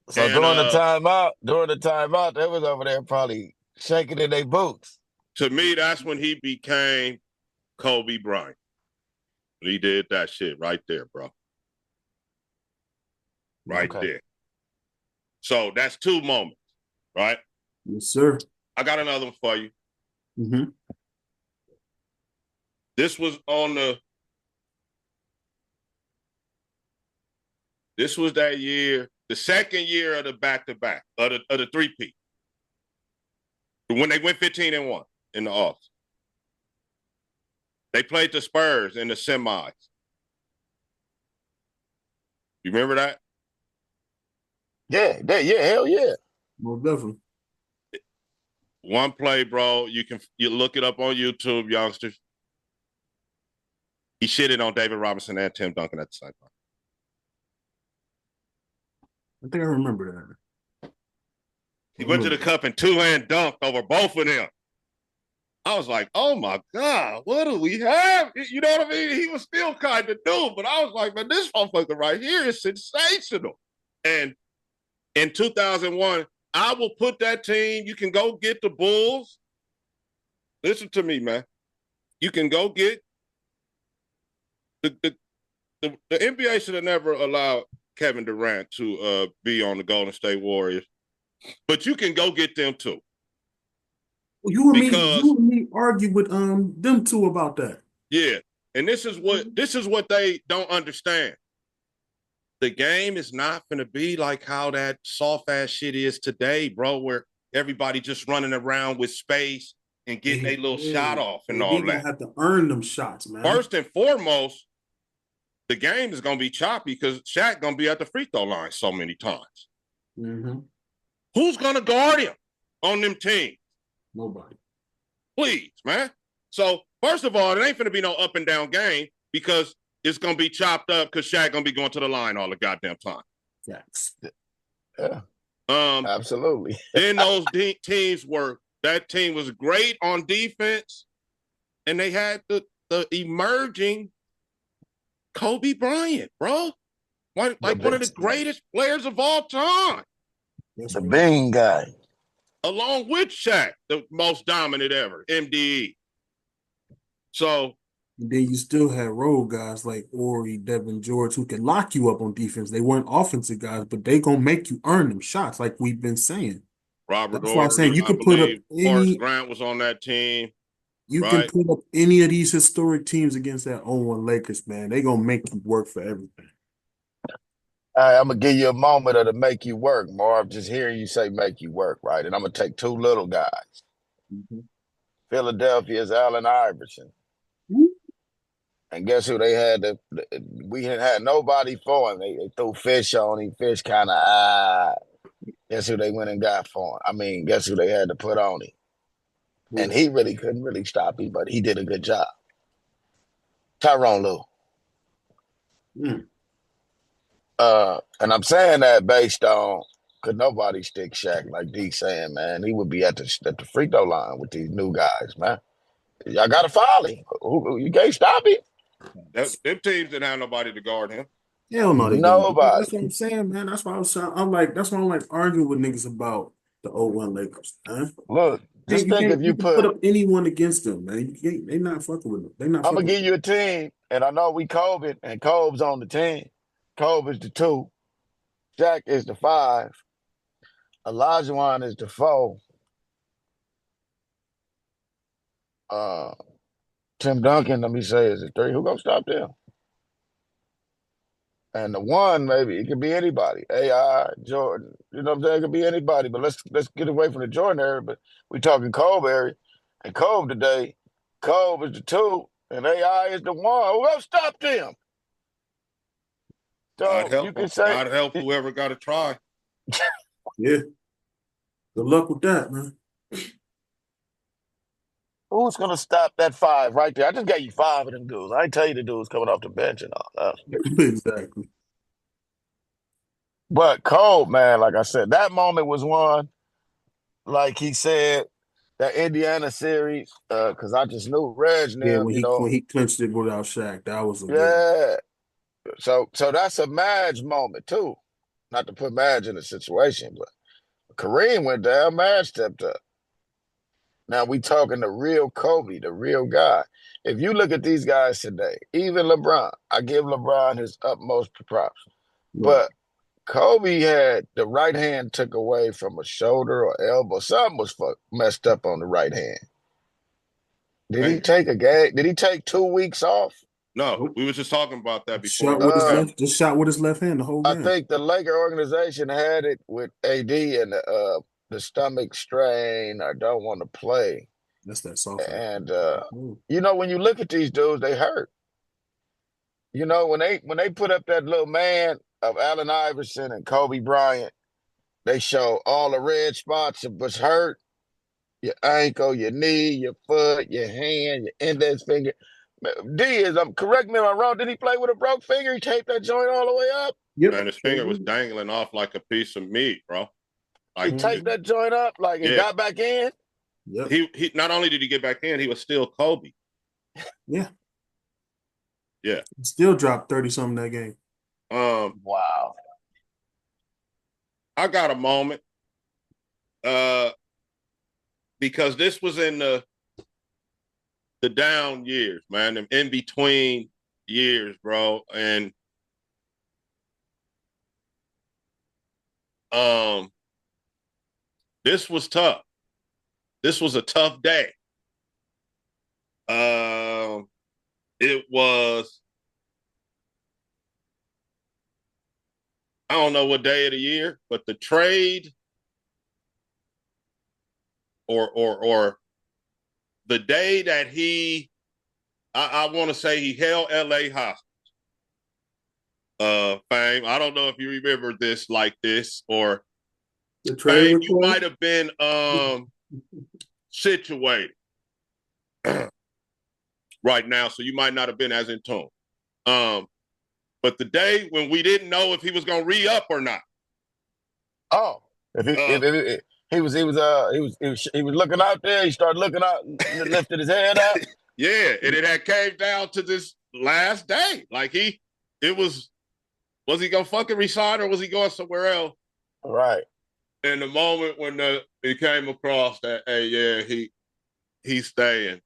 so And during the timeout, they was over there probably shaking in their boots. to me, that's when he became Kobe Bryant. He did that shit right there, bro. Right Okay. there. So that's two moments, right? Yes, sir. I got another one for you. Mm-hmm. This was on the. This was that year, the second year of the back-to-back, of the three-peat. When they went 15-1 in the offs. They played the Spurs in the semis. You remember that? Yeah, hell yeah. Most definitely. One play, bro. You look it up on YouTube, youngsters. He shitted on David Robinson and Tim Duncan at the same time. I think I remember that. He went to the cup and two-hand dunked over both of them. I was like, oh my God, what do we have? You know what I mean? He was still kind of new, but I was like, man, this motherfucker right here is sensational. And in 2001, I will put that team, you can go get the Bulls. Listen to me, man. You can go get the NBA should have never allowed Kevin Durant to be on the Golden State Warriors, but you can go get them too. You and Because me argue with them two about that. yeah, and this is what they don't understand. The game is not going to be like how that soft ass shit is today, bro, where everybody just running around with space and getting a little shot off and They all gonna that. have to earn them shots, man. First and foremost, the game is going to be choppy because Shaq going to be at the free throw line so many times. Mm-hmm. Who's going to guard him on them teams? Nobody. Please, man. So, first of all, it ain't going to be no up and down game because it's going to be chopped up because Shaq going to be going to the line all the goddamn time. Facts. Yeah. Absolutely. Then those that team was great on defense, and they had the emerging Kobe Bryant, bro. One of the greatest players of all time. The Bean guy. Along with Shaq, the most dominant ever, MDE. So and then you still had role guys like Ori, Devin George, who can lock you up on defense. They weren't offensive guys, but they gonna make you earn them shots, like we've been saying. Robert That's why I'm saying Ory, you I can put up believe Horace any. Grant was on that team. You can Right? put up any of these historic teams against that 0-1 Lakers, man. They gonna make you work for everything. All right, I'm gonna give you a moment of the make you work, Marv. Just hearing you say make you work, right? And I'm gonna take two little guys. Mm-hmm. Philadelphia's Allen Iverson. And guess who they had? We didn't have nobody for him. They threw Fish on him. Fish kind of Guess who they went and got for him? I mean, guess who they had to put on him? And he really couldn't really stop him, but he did a good job. Tyrone Lue. Mm. And I'm saying that based on could nobody stick Shaq like D saying, man. He would be at the free throw line with these new guys, man. Y'all gotta foul him. You can't stop him. Them teams didn't have nobody to guard him. Hell no, they didn't. Nobody. That's what I'm saying, man. That's why I'm like, that's why I'm like arguing with niggas about the 0-1 Lakers, man. Look, just think if You you can put put. up anyone against them, man. They not fucking with them. They not I'm gonna fucking give with you a team, and I know we Kobe, and Kobe's on the team. Kobe is the 2, Shaq is the 5, Olajuwon is the 4. Tim Duncan, let me say, is the 3. Who gonna stop them? And the 1, maybe it could be anybody. AI, Jordan, you know what I'm saying? It could be anybody. But let's get away from the Jordan era. But we talking Kobe era, and Kobe today. Kobe is the 2, and AI is the 1. Who else stop them? God So help you them. can say, God help whoever got to try. yeah. Good luck with that, man. who's gonna stop that 5 right there? I just gave you 5 of them dudes. I ain't tell you the dudes coming off the bench and all that. Exactly. But Kobe, man, like I said, that moment was one. Like he said, that Indiana series, because I just knew Reg Yeah, now, you know. when he clinched it without Shaq, that was a good one. Yeah. So that's a Madge moment too. Not to put Madge in the situation, but Kareem went down, Madge stepped up. Now we talking the real Kobe, the real guy. If you look at these guys today, even LeBron, I give LeBron his utmost props. Right. But Kobe had the right hand took away from a shoulder or elbow. Something was messed up on the right hand. Did he Man, take a game? Did he take 2 weeks off? no, Nope. we was just talking about that before we Shot went with to his camera. left, just shot with his left hand the whole I game. think the Laker organization had it with AD and the stomach strain or don't want to play. That's that soft act. And when you look at these dudes, they hurt. When they put up that little man of Allen Iverson and Kobe Bryant, they show all the red spots that was hurt. Your ankle, your knee, your foot, your hand, your index finger. D is correct me if I'm wrong. Did he play with a broke finger? He taped that joint all the way up. Yep. Man, his finger was dangling off like a piece of meat, bro. He Like, taped that joint up like it yeah. got back in. Yep. He not only did he get back in, he was still Kobe. Yeah. Yeah. He still dropped 30-something that game. Wow. I got a moment. Because this was in the down years, man, the in between years, bro. And this was tough. This was a tough day. It was, I don't know what day of the year, but the trade or the day that I want to say he held LA hostage. Fame, I don't know if you remember this like this, or The trade Fame, you request? might have been situated right now, so you might not have been as in tune. But the day when we didn't know if he was gonna re-up or not. Oh, if he was looking out there. He started looking out, lifted his head up. Yeah, and it had came down to this last day. Like it was he gonna fucking resign or was he going somewhere else? Right. And the moment when it came across that, hey, yeah, he's staying.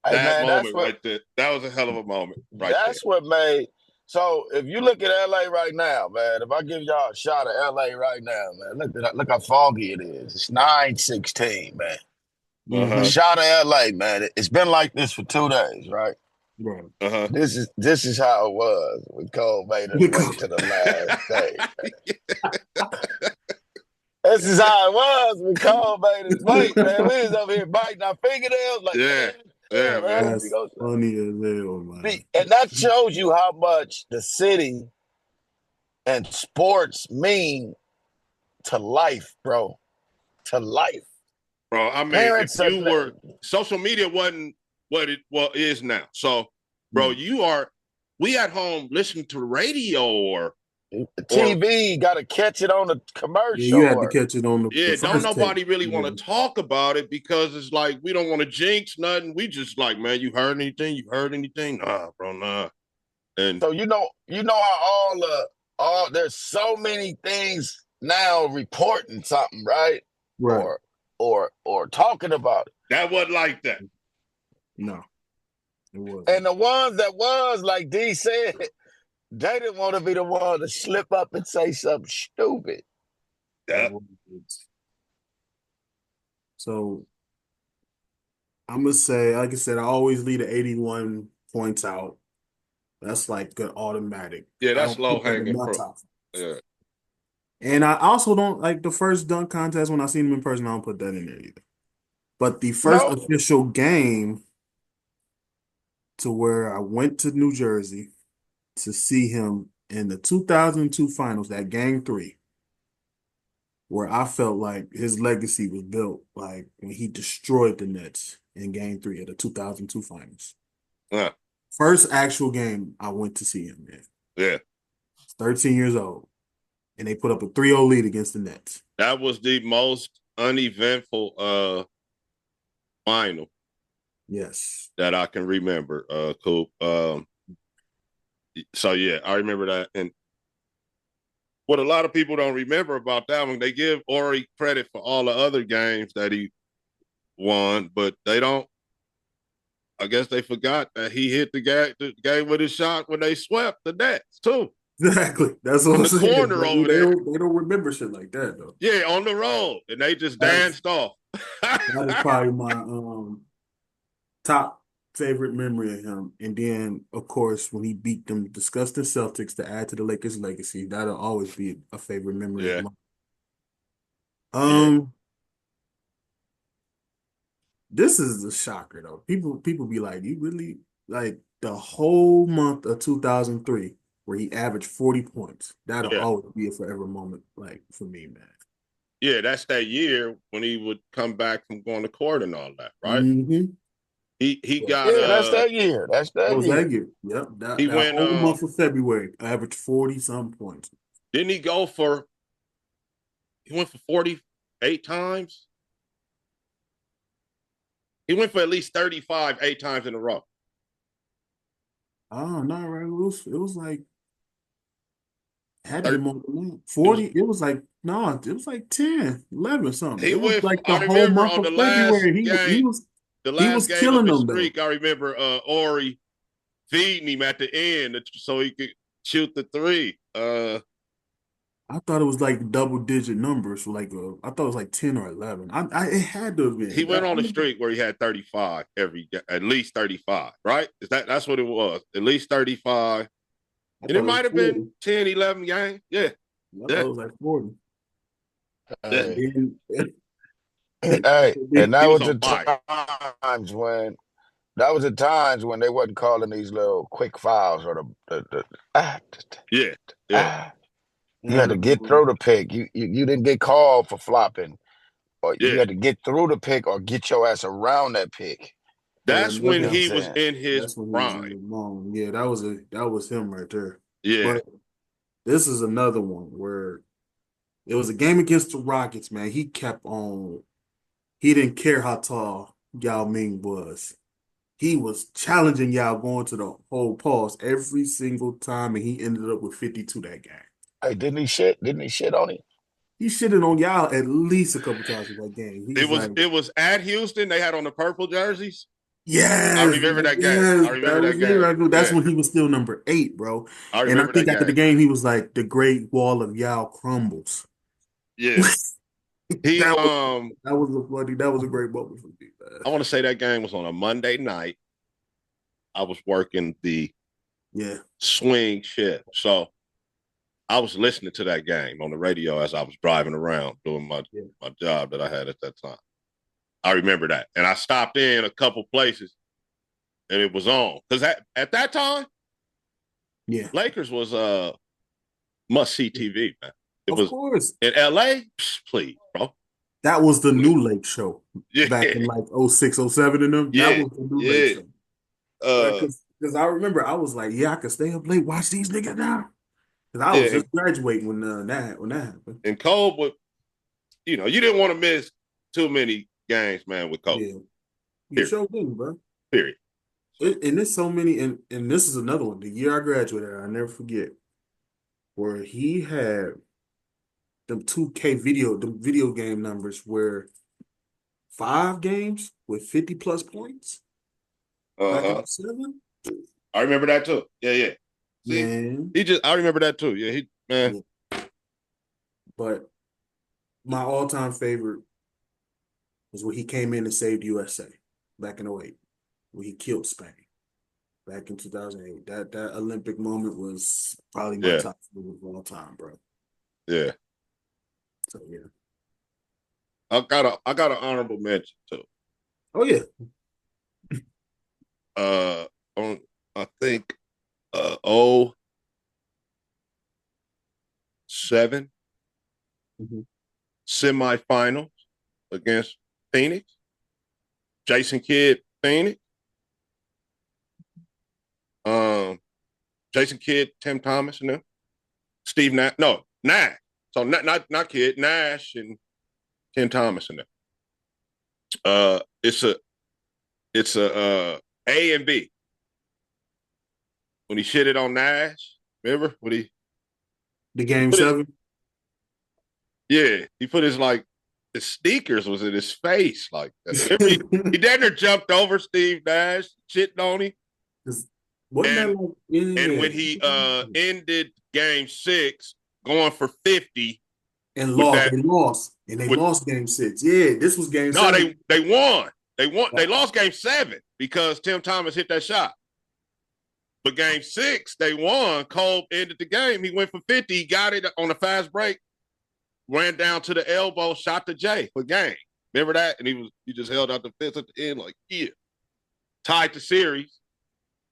Hey, That man, moment right there, that was a hell of a moment right there. That's what made. So if you look at LA right now, man, if I give y'all a shot of LA right now, man, look how foggy it is. It's 9:16, man. A shot of LA, man. It's been like this for 2 days, right? Right. This is how it was when Cole made us wait to the last day. This is how it was when Cole made us wait, man. We was over here biting our fingernails like, Yeah, man. That's funny as hell, man. And that shows you how much the city and sports mean to life, bro. To life. Bro, I mean, Parents social media wasn't what it is now. So, bro, we at home listening to the radio or TV, got to catch it on the commercial. Yeah, you had to catch it on the yeah, don't nobody tape. really want to talk about it because it's like we don't want to jinx nothing. We just like, man, you heard anything? You heard anything? Nah, bro, nah. And so you know how all there's so many things now reporting something, right? Right. Or talking about it. That wasn't like that. No, it wasn't. And the ones that was, like D said, they didn't want to be the one to slip up and say something stupid. Yeah. So I'm gonna say, like I said, I always leave the 81 points out. That's like good automatic. Yeah, that's low hanging fruit. Yeah. And I also don't like the first dunk contest when I seen him in person. I don't put that in there either. But the first official game to where I went to New Jersey to see him in the 2002 finals, that game 3, where I felt like his legacy was built, like when he destroyed the Nets in game 3 of the 2002 finals. First actual game I went to see him in. Yeah. 13 years old. And they put up a 3-0 lead against the Nets. That was the most uneventful final. Yes. That I can remember, Coop. So yeah, I remember that. And what a lot of people don't remember about that one, they give Ori credit for all the other games that he won, but they don't. I guess they forgot that he hit the game with his shot when they swept the Nets too Exactly. That's what from I'm the saying. corner Like, over there. they don't remember shit like that though. Yeah, on the road, and they just That's danced off. that is probably my top favorite memory of him. And then, of course, when he beat them disgusting Celtics to add to the Lakers' legacy, that'll always be a favorite memory of Yeah, mine. yeah, Um, this is a shocker though. People be like, you really like the whole month of 2003 where he averaged 40 points. That'll yeah, always be a forever moment, like for me, man. yeah. That's that year when he would come back from going to court and all that, right? Mm-hmm. He Yeah. got Yeah, that's that year. That's That that was year. that year. Yep. he That went whole month of February, averaged 40 some points. didn't he go for he went for 48 times? He went for at least 35 8 times in a row. Oh, no, right. It was like had to be 30, more than that. it was 40, it was like no, it was like 10, 11 something. he It was went like the I whole remember month on of February. the He last was game of killing his them though. streak, I remember Ori feeding him at the end so he could shoot the three. I thought it was like double digit numbers, I thought it was like 10 or 11. It had to have He been. went on a streak where he had 35 at least 35, right? That's what it was. At least 35. I And it thought it was might have been 40. 10, 11 games. Yeah. I thought Yeah. it was like 40. Yeah. Hey, Then, hey, and He was on fire. times when they wasn't calling these little quick fouls or the ah, Yeah. Yeah. ah. You I had to get through the pick. You didn't get called for flopping, or you Yeah. had to get through the pick or get your ass around that pick. yeah, That's when You know what I'm he was saying? in his that's when he was in prime. the zone. Yeah, that was him right there. Yeah. But this is another one where it was a game against the Rockets, man. He kept on. He didn't care how tall Yao Ming was. He was challenging Yao going to the whole pause every single time, and he ended up with 52 that game. Hey, didn't he shit? Didn't he shit on him? He shitted on Yao at least a couple times in that game. It He's was like, it was at Houston. They had on the purple jerseys. I yes, remember that game. yes, I remember that that was it. game. Ragu. That's Yeah. when he was still number 8, bro. I And I remember that think after the game. game, he was like, the great wall of Yao crumbles. Yeah. He That was that was a great moment for me, man. I want to say that game was on a Monday night. I was working the Yeah, swing shift. So I was listening to that game on the radio as I was driving around doing yeah. my job that I had at that time. I remember that. And I stopped in a couple places and it was on. Because at that time, Yeah, Lakers was must see TV, man. It of was course. in LA, please, bro. That was the Please. new Lake Show Yeah, back in like '06, '07 and them. That yeah, was the new Lake yeah. Show. Uh Because I remember I was like, yeah, I could stay up late, watch these niggas now. Because I yeah, was just graduating when that happened. and Cole would, you didn't want to miss too many games, man, with Cole. Yeah, you Period. sure didn't, bro. Period. So, And there's so many, and this is another one. The year I graduated, I'll never forget, where he had them 2K the video game numbers where 5 games with 50 plus points back in uh-huh. '07. I remember that too. Yeah, yeah. See, Man, I remember that too. Yeah, man. yeah. But my all-time favorite was when he came in and saved USA back in '08, when he killed Spain back in 2008. That Olympic moment was probably my Yeah, top favorite of all time, bro. yeah. So yeah. I got an honorable mention too. Oh yeah. Uh on I think 07 Mhm. semifinals against Phoenix. Jason Kidd, Phoenix. Um Jason Kidd, Tim Thomas and them. Steve Nash. No, Nash. So not Kidd, Nash and Tim Thomas and them. It's a A and B. when he shitted on Nash. Remember when he The game put his 7. he put his like his sneakers was in his face like that. Remember he damn near jumped over Steve Nash, shitting on him. Wasn't that And like yeah, when he ended game 6 going for 50 and with lost, that they with lost game 6. Yeah, this was game no, 7. they won. They lost game 7 because Tim Thomas hit that shot. But game 6, they won. Cole ended the game. He went for 50. He got it on a fast break, ran down to the elbow, shot the J for game. Remember that? And he just held out the fist at the end, like, yeah. Tied the series.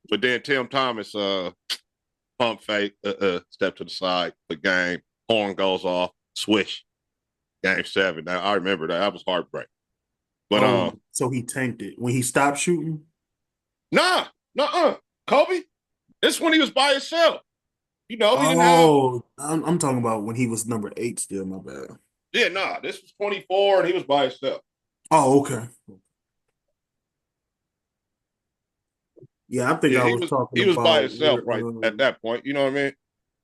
But then Tim Thomas pump fake, step to the side, the game, horn goes off, swish. Game 7. Now I remember that. That was heartbreak. But so he tanked it when he stopped shooting. nah, Kobe. This when he was by himself. You know, he didn't have. Oh, I'm talking about when he was number 8 still. My bad. Yeah, nah. This was 24, and he was by himself. Oh, okay. Yeah, I think Yeah, I was talking he was by about himself right at that point. You know what I mean?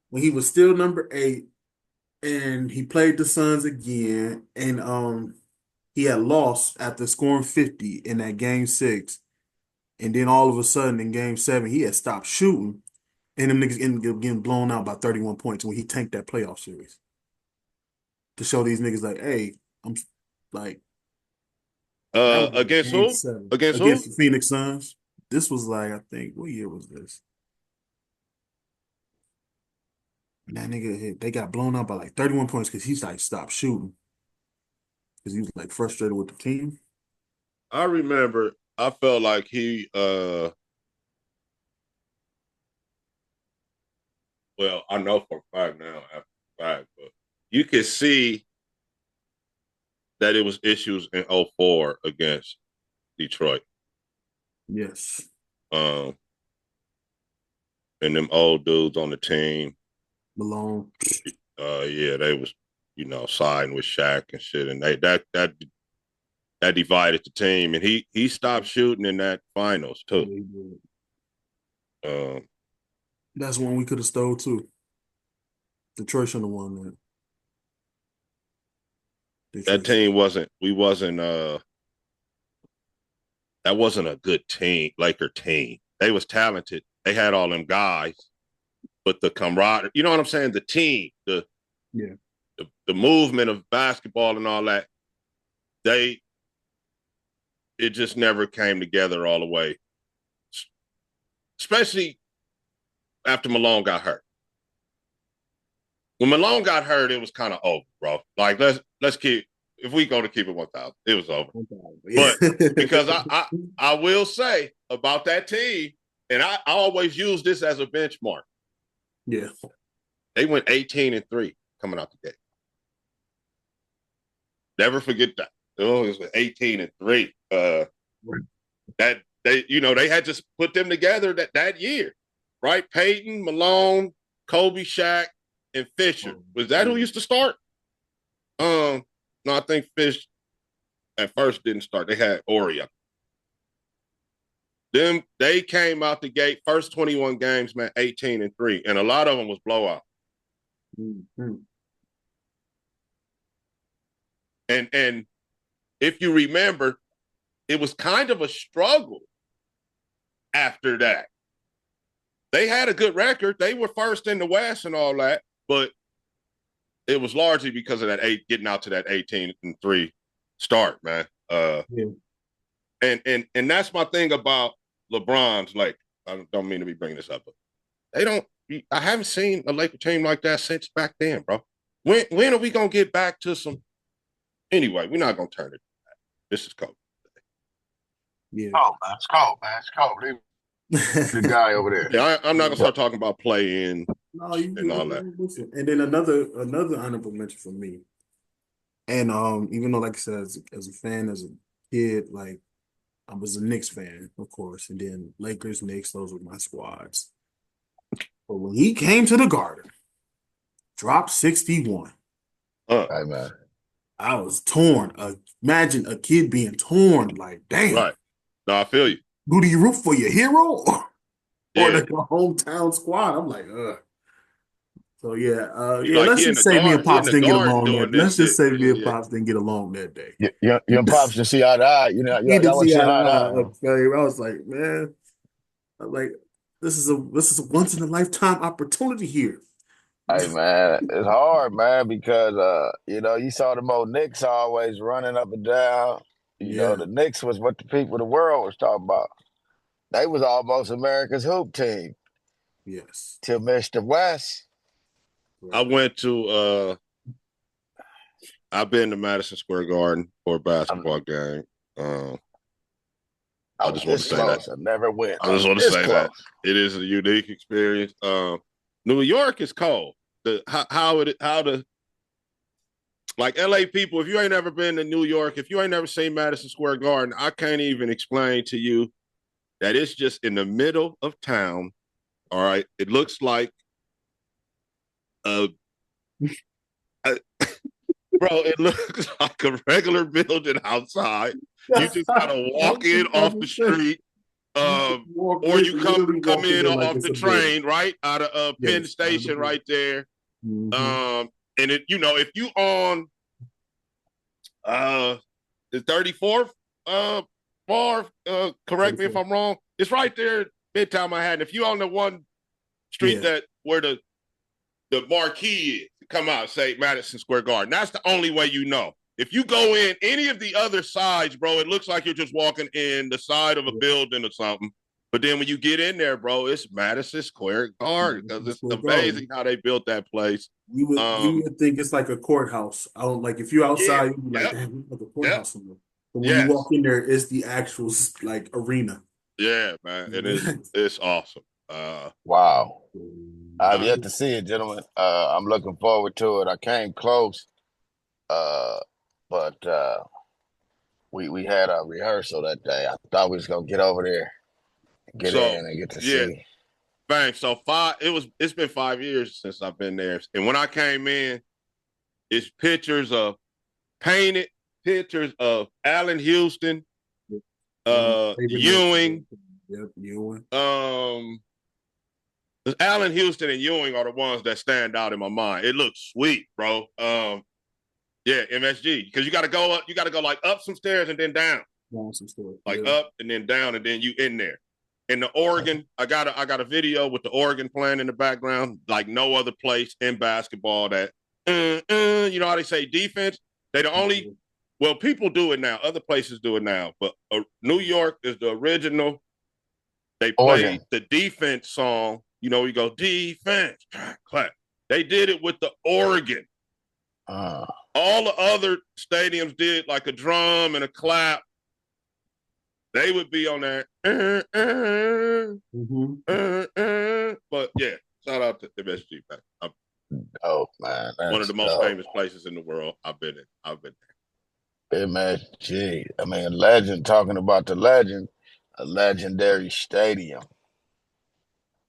when he was still number 8, and he played the Suns again, and he had lost after scoring 50 in that game 6, and then all of a sudden in game 7 he had stopped shooting, and them niggas ended up getting blown out by 31 points when he tanked that playoff series to show these niggas like, hey, I'm like that was like Against game who? 7 Against who? against the Phoenix Suns. This was like I think what year was this? And that nigga they got blown out by like 31 points because he's like stopped shooting because he was like frustrated with the team. I remember. I felt like he. Well, I know for a fact now after the fact, but you could see that it was issues in '04 against Detroit. Yes. Um, and them old dudes on the team, Malone. yeah, they was, siding with Shaq and shit, and that divided the team, and he stopped shooting in that finals too. That's one we could have stole too. Detroit should have won that. That team that wasn't a good team, Laker team. They was talented. They had all them guys, but the camaraderie, you know what I'm saying? The team, the movement of basketball and all that, it just never came together all the way. Especially after Malone got hurt. When Malone got hurt, it was kind of over, bro. Like let's keep if we go to keep it 1,000, it was over. But because I will say about that team, and I always use this as a benchmark. Yeah. They went 18-3 coming out the gate. Never forget that. Oh, it was 18-3. That they had to put them together that year, right? Peyton, Malone, Kobe, Shaq, and Fisher. Was that who used to start? No, I think Fish at first didn't start. They had Oria. They came out the gate first 21 games, man, 18-3, and a lot of them was blowout. Mm-hmm. And if you remember, it was kind of a struggle after that. They had a good record. They were first in the West and all that, but it was largely because of that getting out to that 18-3 start, man. And that's my thing about LeBron's. Like, I don't mean to be bringing this up, but I haven't seen a Laker team like that since back then, bro. When are we gonna get back to some? Anyway, we're not gonna turn it. This is cold. Yeah. Oh man, it's cold, man. It's cold. The guy over there. Yeah, I'm not gonna start talking about play-in and all that. Listen. And then another honorable mention for me. And even though, like I said, as a fan, as a kid, like I was a Knicks fan, of course, and then Lakers, Knicks, those were my squads. But when he came to the Garden, dropped 61. Right, man. I was torn. Imagine a kid being torn. Like, damn. Right. No, I feel you. Who do you root for? Your hero? or Yeah. like a hometown squad. I'm like, ugh. So yeah, You yeah. like Let's just say me and he in Pops the didn't get garden along doing that. this Let's just shit. say me Yeah, and yeah. Pops didn't get along that day. Your pops just see eye to eye. You know, He didn't y'all see see eye to eye to eye. eye. Huh? I was like, man, I'm like, this is a once in a lifetime opportunity here. Hey man, it's hard, man, because you know, you saw them old Knicks always running up and down. You know, Yeah. the Knicks was what the people of the world was talking about. They was almost America's hoop team Yes. till Mr. West. I Right. went to I've been to Madison Square Garden for a I'm, basketball game. Um, I I was just want this to say that. close. I never went. I I just was want to this say that close. it is a unique experience. New York is cold. How the like LA people, if you ain't ever been to New York, if you ain't never seen Madison Square Garden, I can't even explain to you that it's just in the middle of town. All right. It looks like a, a bro, it looks like a regular building outside. You just gotta I walk was in just about off to the say, street. you just walk, Or you literally come walk in in there like off it's the a building. train, right? Out of Penn Yes, out of the Station building. right there. Mm-hmm. And it, if you on uh the 34th bar, correct me if 34. I'm wrong. It's right there, Midtown Manhattan. If you on the one street Yeah. that where the marquee is, come out, say Madison Square Garden. That's the only way you know. If you go in any of the other sides, bro, it looks like you're just walking in the side of a Yeah. building or something. But then when you get in there, bro, it's Madison Square Garden because Madison it's Square Garden. amazing how they built that place. You would think it's like a courthouse. I don't like if you're Yeah, outside, you'd be like, yep, damn, it's like a yep, courthouse somewhere. But when you yes, walk in there, it's the actual like arena. yeah, man, and it's awesome. Wow. I've Uh, yet to see it, gentlemen. I'm looking forward to it. I came close, uh, but we had a rehearsal that day. I thought we was gonna get over there, get so in, and get to yeah, see. thanks. So it's been 5 years since I've been there, and when I came in, it's pictures of painted pictures of Allen Houston, Favorite Knicks. Ewing. Yep, Ewing. Allen Houston and Ewing are the ones that stand out in my mind. It looks sweet, bro. Yeah, MSG, because you got to go up, you got to go like up some stairs and then down, Some stuff. like Yeah. up and then down, and then you in there. And the Oregon, I got a video with the Oregon playing in the background, like no other place in basketball that, you know how they say defense. They the only, well, people do it now. Other places do it now, but New York is the original. They played Oregon. the defense song. You know, you go defense, clap. They did it with the Oregon. Uh, All the other stadiums did like a drum and a clap. They would be on there. But yeah, shout out to MSG. Man. dope, man. One of That's the most dope. famous places in the world. I've been in. I've been MSG. I mean, legend. Talking about the legend, a legendary stadium.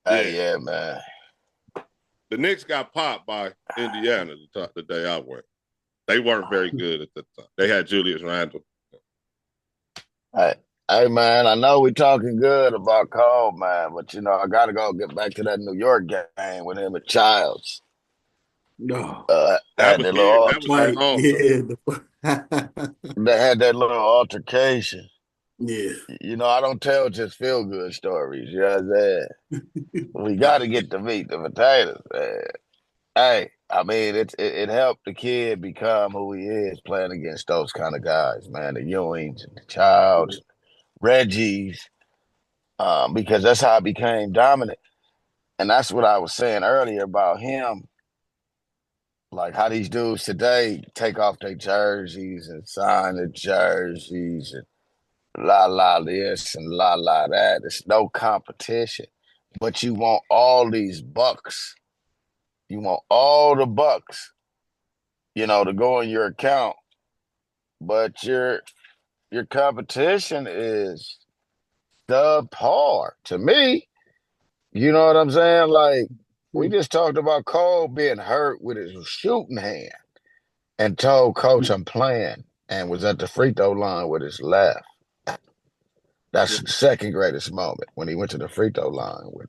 there. Hey, Yeah. yeah, man. The Knicks got popped by Indiana the day I went. They weren't very good at the time. They had Julius Randle. Hey, hey, man. I know we talking good about Cole, man, but you know I gotta go get back to that New York game with him and Childs. No. That Had was that here. little That was at Like, home though. yeah. they had that little altercation. Yeah. You know, I don't tell just feel good stories. You know what I'm saying? We got to get the meat, the potatoes, man. Hey, I mean, it helped the kid become who he is playing against those kind of guys, man. The Ewings, the Childs, Reggie's, because that's how I became dominant. And that's what I was saying earlier about him, like how these dudes today take off their jerseys and sign the jerseys and la la this and la la that. It's no competition. But you want all these bucks. You want all the bucks, you know, to go in your account. But your competition is subpar to me. You know what I'm saying? Like we just talked about Cole being hurt with his shooting hand and told coach I'm playing and was at the free throw line with his left. That's the second greatest moment when he went to the free throw line with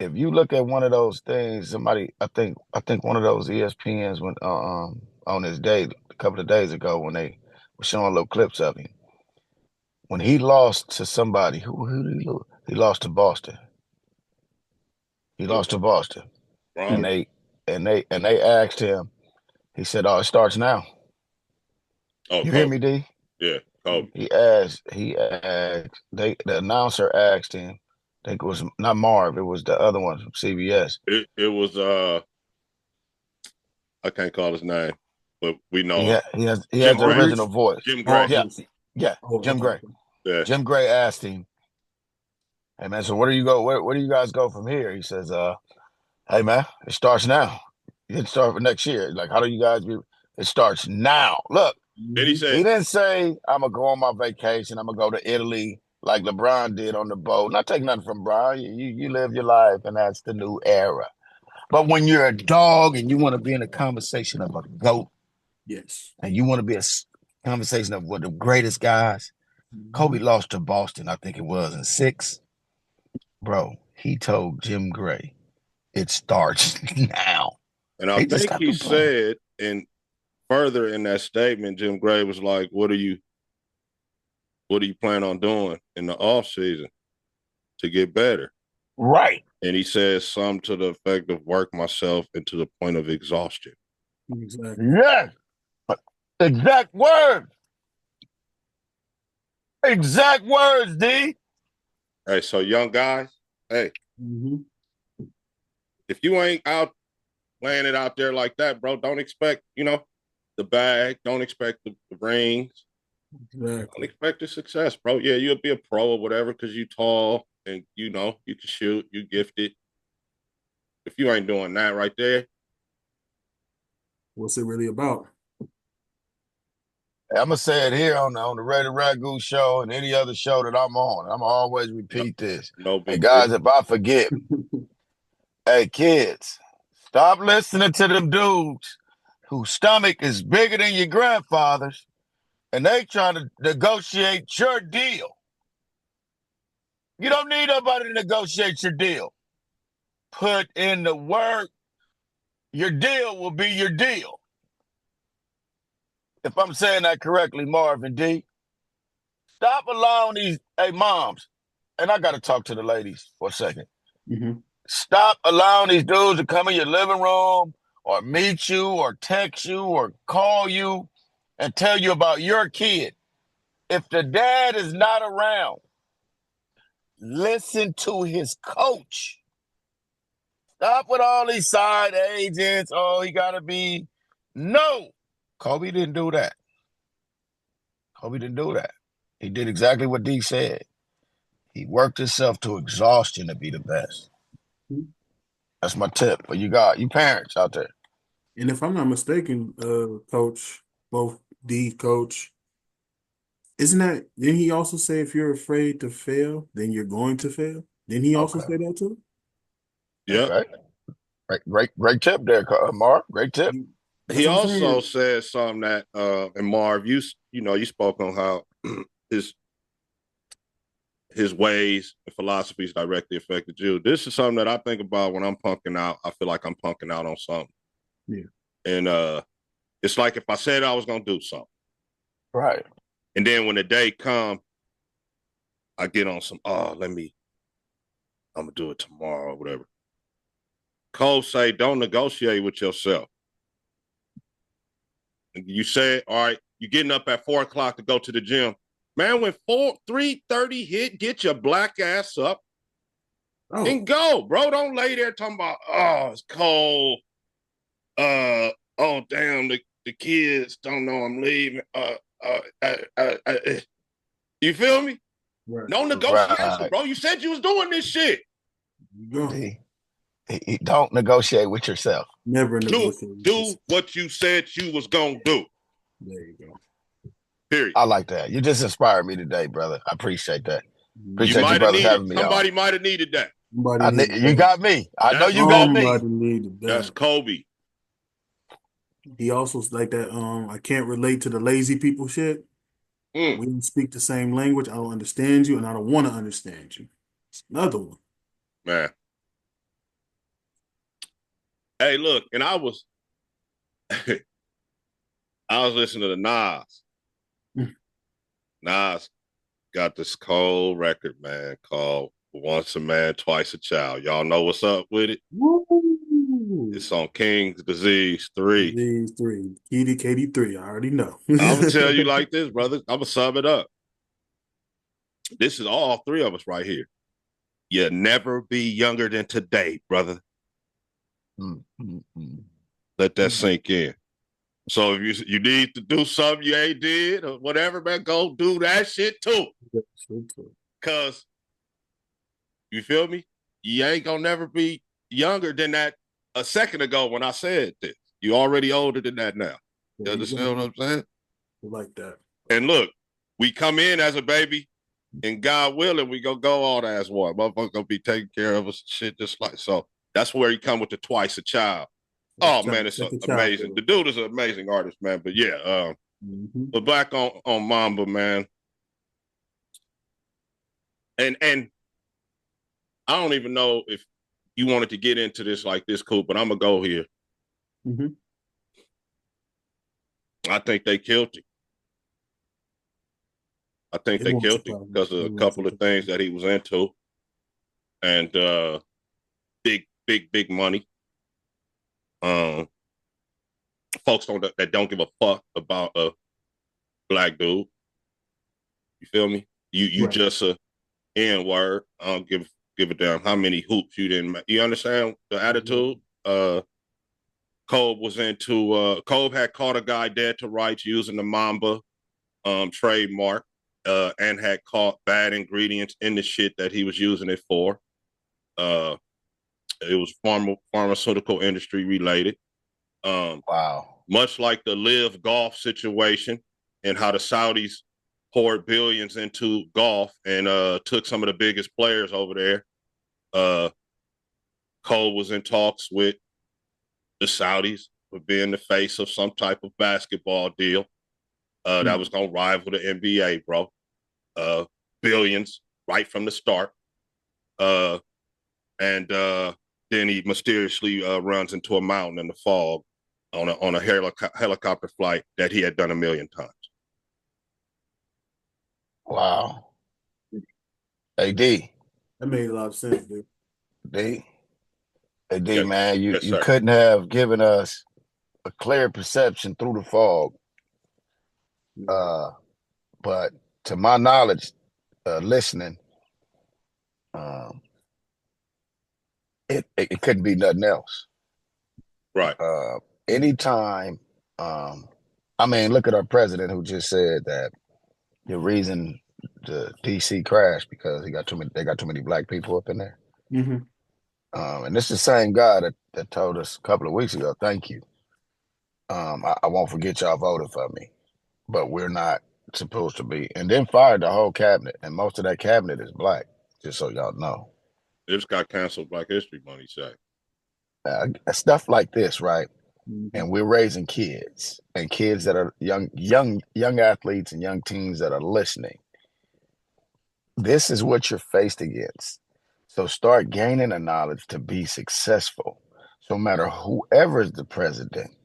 if you look at one of those things, I think one of those ESPNs went on his day a couple of days ago when they were showing little clips of him. When he lost to somebody, who did he lose? He lost to Boston. He Who? lost to Boston. And Bron? they asked him, he said, "Oh, it starts now." Oh, You hear Kobe. me, D? Yeah, Kobe. The announcer asked him, I think it was not Marv, it was the other one from CBS. It was I can't call his name, but we know him. He has Jim the Gray. Aldridge. original voice. Jim Gray. Yeah, Aldridge. yeah, Oh, Jim okay. Gray. Yeah. Jim Gray asked him, "Hey man, so where do you guys go from here?" He says, "Hey man, it starts now. It starts for next year. Like, how do you guys be? It starts now. Look, Then he Mhm. said, he didn't say I'm gonna go on my vacation. I'm gonna go to Italy like LeBron did on the boat. Not take nothing from Brian. You live your life, and that's the new era. But when you're a dog and you want to be in a conversation of a goat, Yes. and you want to be conversation of one of the greatest guys, Kobe Mhm. lost to Boston, I think it was in six. Bro, he told Jim Gray, it starts now. and I He just think got he through playing. said, and further in that statement, Jim Gray was like, what do you plan on doing in the off season to get better? Right. And he says something to the effect of work myself into the point of exhaustion. Exactly. Yes. Exact words. Exact words, D. Hey, so young guys, hey, Mm-hmm. if you ain't out laying it out there like that, bro, don't expect, the bag. Don't expect the rings. Don't Exactly. expect the success, bro. Yeah, you'll be a pro or whatever because you tall and you can shoot, you gifted. If you ain't doing that right there, What's it really about? I'm gonna say it here on the Ragu show and any other show that I'm on. I'm gonna always no, repeat this. no Hey big deal. guys, if I forget, hey kids, stop listening to them dudes whose stomach is bigger than your grandfather's, and they trying to negotiate your deal. You don't need nobody to negotiate your deal. Put in the work. Your deal will be your deal. If I'm saying that correctly, Marvin D. Stop allowing these, hey, moms, and I got to talk to the ladies for a second. Mm-hmm. Stop allowing these dudes to come in your living room or meet you or text you or call you and tell you about your kid. If the dad is not around, listen to his coach. Stop with all these side agents. Oh, he got to be. No, Kobe didn't do that. Kobe didn't do that. He did exactly what D said. He worked himself to exhaustion to be the best. That's my tip for you parents out there. And if I'm not mistaken, Coach, both D, Coach, didn't he also say if you're afraid to fail, then you're going to fail? Didn't he also Okay. say that too? Yep. Okay. Great tip there, Mark. Great tip. That's He what I'm also saying. said something that, and Marv, you spoke on how his his ways and philosophies directly affected you. This is something that I think about when I'm punking out. I feel like I'm punking out on something. Yeah. And it's like if I said I was gonna do something, Right. and then when the day come, I get on some, I'm gonna do it tomorrow or whatever. Cole say, don't negotiate with yourself. And you say, all right, you're getting up at 4 o'clock to go to the gym. Man, when 3:30 hit, get your black ass up Oh, and go, bro. Don't lay there talking about, oh, it's cold. Oh, damn, the kids don't know I'm leaving. You feel me? right. No negotiation, Right. bro. You said you was doing this shit. You go. D. Don't negotiate with yourself. Never Do negotiate with do yourself. what you said you was gonna do. There you go. Period. I like that. You just inspired me today, brother. I appreciate that. You Appreciate you Mhm. might have brothers needed having me on. somebody might have needed that. Somebody needed You that. got me. I know That's you got me. Somebody needed that's that. Kobe. He also like that. I can't relate to the lazy people shit. Mm, We don't speak the same language. I don't understand you, and I don't want to understand you. It's another one. man. Hey, look, and I was I was listening to Nas. Mm. Nas got this cold record, man, called Once a Man, Twice a Child. Y'all know what's up with it? Woo! It's on King's Disease 3. These three. KD3, I already know. I'm gonna tell you like this, brother. I'm gonna sum it up. This is all three of us right here. You'll never be younger than today, brother. Let that sink in. So if you need to do something you ain't did or whatever, man, go do that shit too. Cause you feel me? You ain't gonna never be younger than that a second ago when I said this. You already older than that now. You understand what I'm saying? Like that. And look, we come in as a baby, and God willing, we gonna go all as one. Motherfucker gonna be taking care of us, shit just like so. That's where you come with the twice a child. Oh man, it's amazing. The dude is an amazing artist, man. But yeah, but back on Mamba, man. And I don't even know if you wanted to get into this like this, cool, but I'm gonna go here. I think they killed him. I think they killed him because of a couple of things that he was into, and big money. Folks that don't give a fuck about a black dude. You feel me? You right. Just a N word. I don't give a damn how many hoops you didn't make. You understand the attitude? Kobe was into Kobe had caught a guy dead to rights using the Mamba trademark, and had caught bad ingredients in the shit that he was using it for. It was pharmaceutical industry related. Wow. Much like the Live Golf situation and how the Saudis poured billions into golf and took some of the biggest players over there. Cole was in talks with the Saudis for being the face of some type of basketball deal that was going to rival the NBA, bro. Billions right from the start. And then he mysteriously runs into a mountain in the fog on a helicopter flight that he had done 1,000,000 times. Wow. AD. That made a lot of sense, dude. AD, yes, man, you couldn't have given us a clear perception through the fog. But to my knowledge, listening, it couldn't be nothing else. Right. Anytime, I mean, look at our president who just said that the reason the DC crashed because they got too many black people up in there. And this is the same guy that told us a couple of weeks ago, thank you. I won't forget y'all voted for me, but we're not supposed to be. And then fired the whole cabinet, and most of that cabinet is black, just so y'all know. It just got canceled Black History Month, he said. Stuff like this, right? And we're raising kids, and kids that are young athletes and young teens that are listening. This is what you're faced against. So start gaining the knowledge to be successful. So no matter whoever is the president,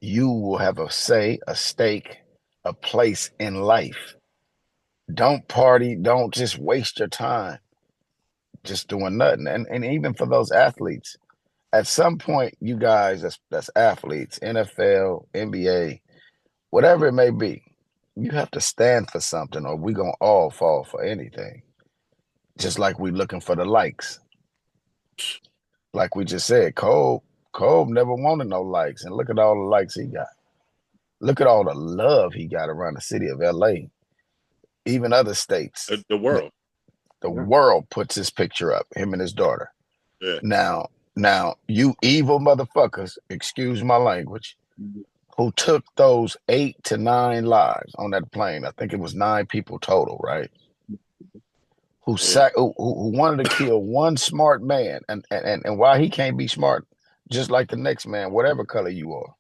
you will have a say, a stake, a place in life. Don't party. Don't just waste your time just doing nothing. And even for those athletes, at some point, you guys that's athletes, NFL, NBA, whatever it may be, you have to stand for something or we're going to all fall for anything. Just like we're looking for the likes. Like we just said, Cole never wanted no likes. And look at all the likes he got. Look at all the love he got around the city of LA. Even other states. The world. The world puts his picture up, him and his daughter. Yeah. Now, you evil motherfuckers, excuse my language, who took those 8 to 9 lives on that plane. I think it was 9 people total, right? Who wanted to kill one smart man, and why he can't be smart, just like the next man, whatever color you are.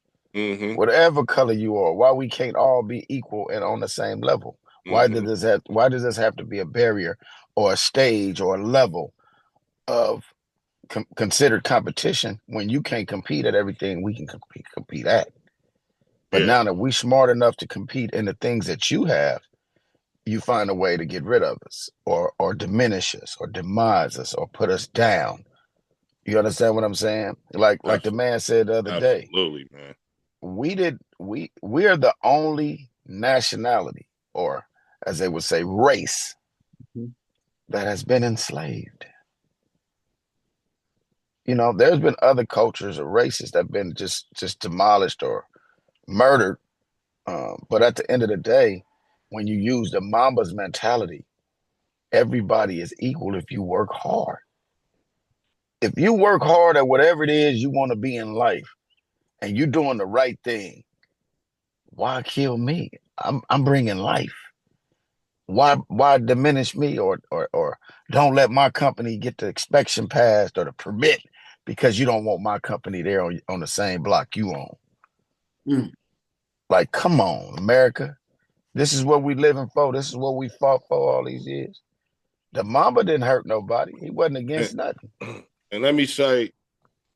Whatever color you are, why we can't all be equal and on the same level? Why does this have to be a barrier or a stage or a level of considered competition when you can't compete at everything we can compete at. But Yeah. now that we smart enough to compete in the things that you have, you find a way to get rid of us or diminish us or demise us or put us down. You understand what I'm saying? Like the man said the other day, Absolutely, man. we are the only nationality, or as they would say, race, that has been enslaved. You know, there's been other cultures or races that have been just demolished or murdered. But at the end of the day, when you use the Mamba's mentality, everybody is equal if you work hard. If you work hard at whatever it is you want to be in life and you're doing the right thing, why kill me? I'm bringing life. Why diminish me or don't let my company get the inspection passed or the permit because you don't want my company there on the same block you own? Mm. Like, come on, America. This is what we living for. This is what we fought for all these years. The Mamba didn't hurt nobody. He wasn't against nothing. And let me say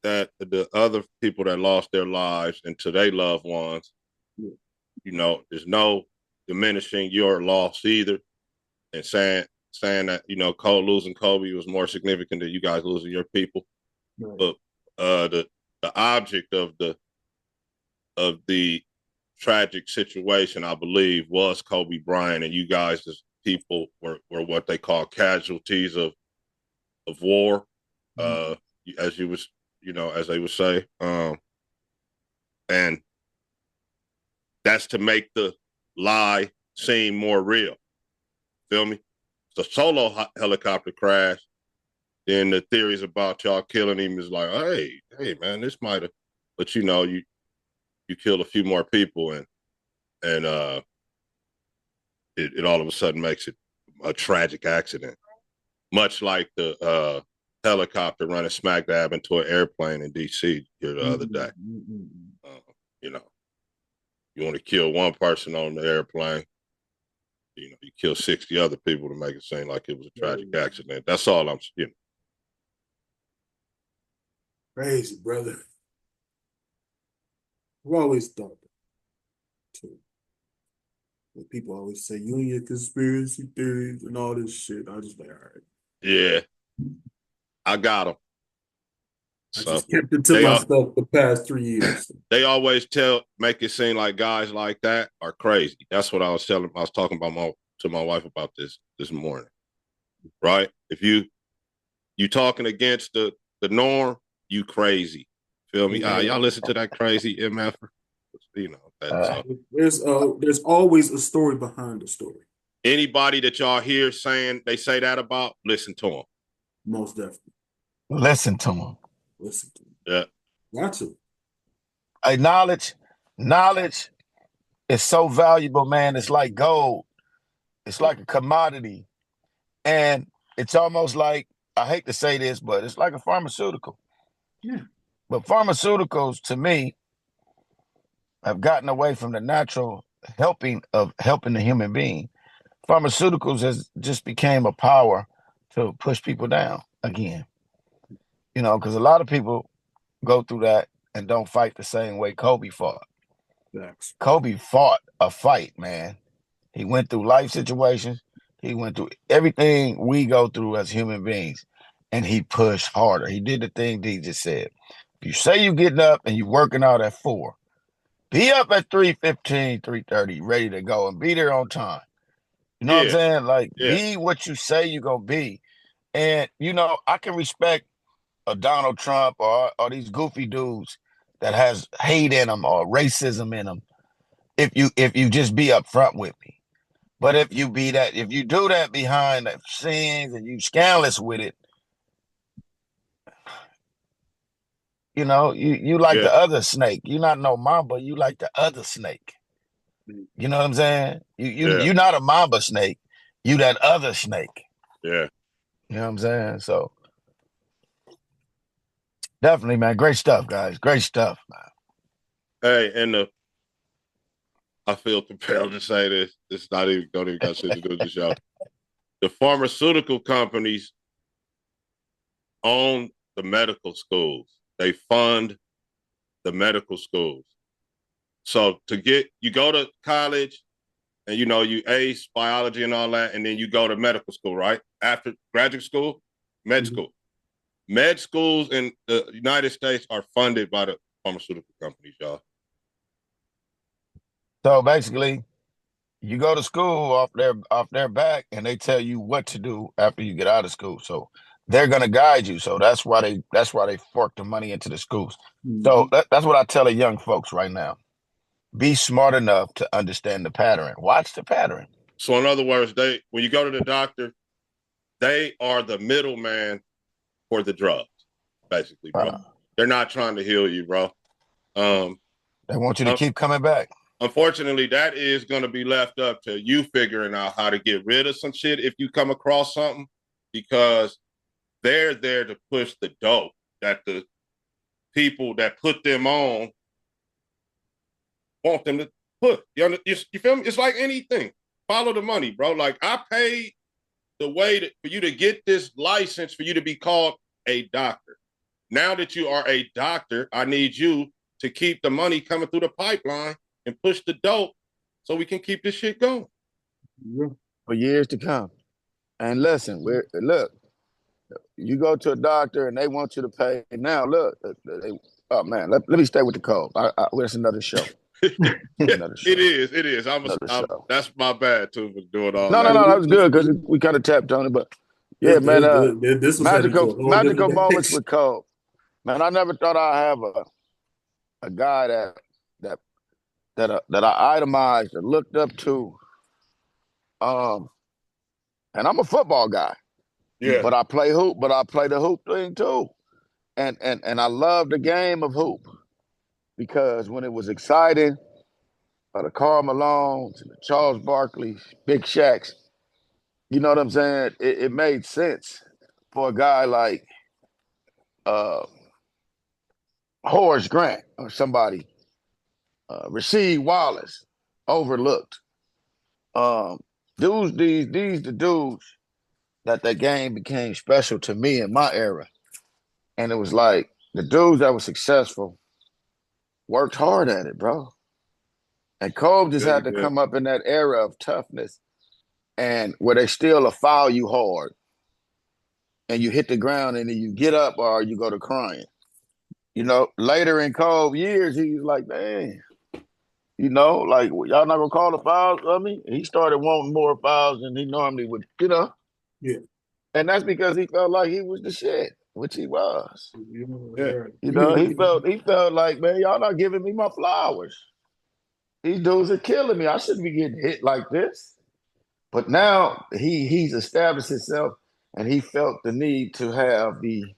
that the other people that lost their lives and to their loved ones, you know, there's no diminishing your loss either, and saying that, you know, losing Kobe was more significant than you guys losing your people. Right. But the object of the tragic situation, I believe, was Kobe Bryant, and you guys as people were what they call casualties of war, as you was, you know, as they would say, and that's to make the lie seem more real. Feel me? It's a solo helicopter crash. Then the theories about y'all killing him is like, hey, man, this might have, but you know, you killed a few more people, and it all of a sudden makes it a tragic accident, much like the helicopter running smack dab into an airplane in D.C. here the other day. You know, you want to kill one person on the airplane, you know, you kill 60 other people to make it seem like it was a tragic accident. That's all I'm, you know. Crazy, brother. I've always thought that too. When people always say you and your conspiracy theories and all this shit, I just like, all right. Yeah, I got them. I just kept it to myself the past 3 years. They always make it seem like guys like that are crazy. That's what I was talking about to my wife about this morning. Right? If you talking against the norm, you crazy. Feel me? Y'all listen to that crazy MF. You know, there's always a story behind the story. Anybody that y'all hear saying they say that about, listen to them. Most definitely. Listen to them. Listen to them. Yeah. Got to. Hey, knowledge is so valuable, man. It's like gold. It's like a commodity. And it's almost like, I hate to say this, but it's like a pharmaceutical. Yeah. But pharmaceuticals, to me, have gotten away from the natural helping the human being. Pharmaceuticals has just became a power to push people down again. You know, because a lot of people go through that and don't fight the same way Kobe fought. Yes. Kobe fought a fight, man. He went through life situations. He went through everything we go through as human beings, and he pushed harder. He did the thing D just said. If you say you're getting up and you're working out at 4, be up at 3:15, 3:30, ready to go and be there on time. You know what I'm saying? Like, be what you say you're going to be. And, you know, I can respect a Donald Trump or these goofy dudes that has hate in them or racism in them if you just be upfront with me. But if you do that behind the scenes and you scandalous with it, you know, you like the other snake. You're not no Mamba, you like the other snake. You know what I'm saying? You're not a Mamba snake. You that other snake. Yeah. You know what I'm saying? So definitely, man. Great stuff, guys. Great stuff, man. Hey, and I feel compelled to say this. It's not even don't even got shit to do with the show. The pharmaceutical companies own the medical schools. They fund the medical schools. So you go to college and you ace biology and all that, and then you go to medical school, right? After graduate school, med Mm-hmm. school. Med schools in the United States are funded by the pharmaceutical companies, y'all. So basically, you go to school off their back, and they tell you what to do after you get out of school. So they're gonna guide you. So that's why they fork the money into the schools. So that's what I tell the young folks right now. Be smart enough to understand the pattern. Watch the pattern. So in other words, when you go to the doctor, they are the middleman for the drugs, basically, bro. They're not trying to heal you, bro. They want you to keep coming back. Unfortunately, that is going to be left up to you figuring out how to get rid of some shit if you come across something, because they're there to push the dope that the people that put them on want them to put. You feel me? It's like anything. Follow the money, bro. Like, I paid the way for you to get this license for you to be called a doctor. Now that you are a doctor, I need you to keep the money coming through the pipeline and push the dope so we can keep this shit going. For years to come. And listen, look, you go to a doctor and they want you to pay. Now, look, oh man, let me stay with the code. That's another show. Another show. It is. That's my bad too for doing all that. No, that was good because we kind of tapped on it. But yeah, man, this was magical moments with Cole. Man, I never thought I'd have a guy that I itemized and looked up to. And I'm a football guy. Yeah. But I play the hoop thing too. And I love the game of hoop because when it was exciting, the Karl Malones, the Charles Barkley, Big Shaqs, you know what I'm saying? It made sense for a guy like Horace Grant or somebody, Rasheed Wallace, overlooked. These the dudes that game became special to me in my era. And it was like the dudes that were successful worked hard at it, bro. And Kobe just had to come up in that era of toughness and where they still foul you hard and you hit the ground and then you get up or you go to crying. Later in Kobe years, he was like, man, like, y'all not gonna call the fouls of me? He started wanting more fouls than he normally would, Yeah. And that's because he felt like he was the shit, which he was. Yeah. He felt like, man, y'all not giving me my flowers. These dudes are killing me. I shouldn't be getting hit like this. But now he's established himself and he felt the need to have the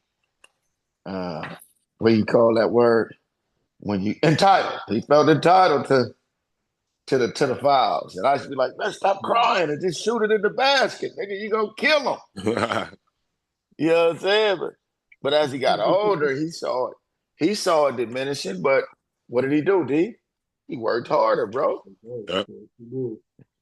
what do you call that word? When you entitled. He felt entitled to the fouls. And I should be like, man, stop crying and just shoot it in the basket. Nigga, you gonna kill him. You know what I'm saying? But as he got older, he saw it diminishing. But what did he do, D? He worked harder, bro. Yep.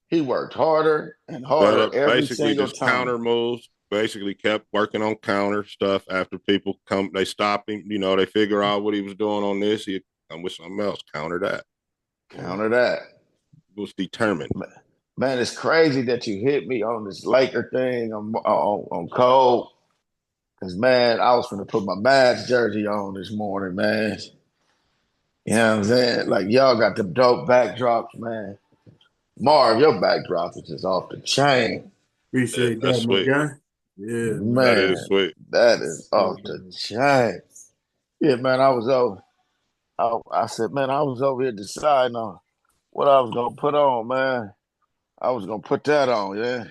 He worked harder and harder every single just time. Counter moves. Basically kept working on counter stuff after people come. They stop him. They figure out what he was doing on this. He come with something else. Counter that. He was determined. Man, it's crazy that you hit me on this Laker thing on Cole. Because, man, I was going to put my Mavs jersey on this morning, man. You know what I'm saying? Like, y'all got the dope backdrops, man. Marv, your backdrop is just off the chain. Appreciate that, my guy. Yeah, man. That is sweet. That is off the chain. Yeah, man, I was over. I said, man, I was over here deciding on what I was going to put on, man. I was going to put that on, yeah.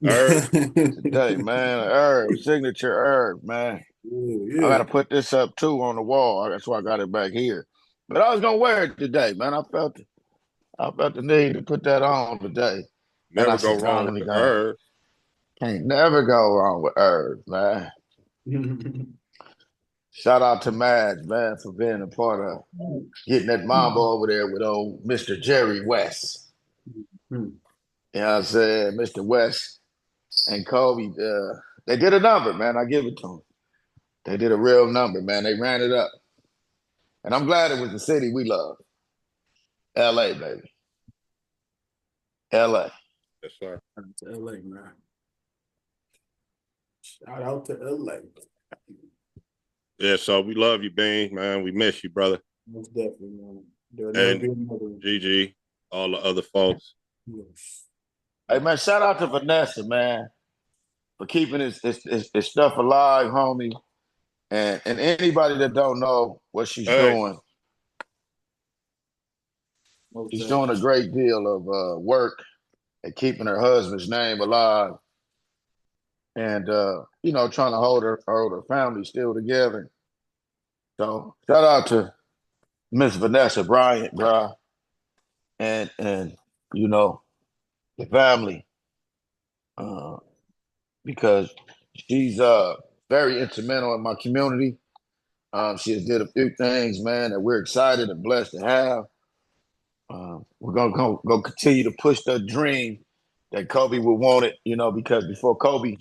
Herb. Today, man. Herb, signature Herb, man. Yeah. I got to put this up, too, on the wall. That's why I got it back here. But I was going to wear it today, man. I felt the need to put that on today. Never go wrong with the Herb. Can't never go wrong with Herb, man. Shout out to Madge, man, for being a part of getting that Mamba over there with old Mr. Jerry West. You know what I'm saying? Mr. West and Kobe, they did a number, man. I give it to them. They did a real number, man. They ran it up. And I'm glad it was the city we love. LA, baby. LA. Yes, sir. Shout out to LA, man. Shout out to LA. Yeah, so we love you, Bean, man. We miss you, brother. Most definitely, man. There'll never And be another one. GG, all the other folks. Yes. Hey, man, shout out to Vanessa, man, for keeping his stuff alive, homie. And anybody that don't know what she's Hey, doing, Most she's definitely. doing a great deal of work at keeping her husband's name alive. And trying to hold her family still together. So shout out to Miss Vanessa Bryant, bro, and the family, uh, because she's very instrumental in my community. She has did a few things, man, that we're excited and blessed to have. We're gonna go continue to push the dream that Kobe would want it, because before Kobe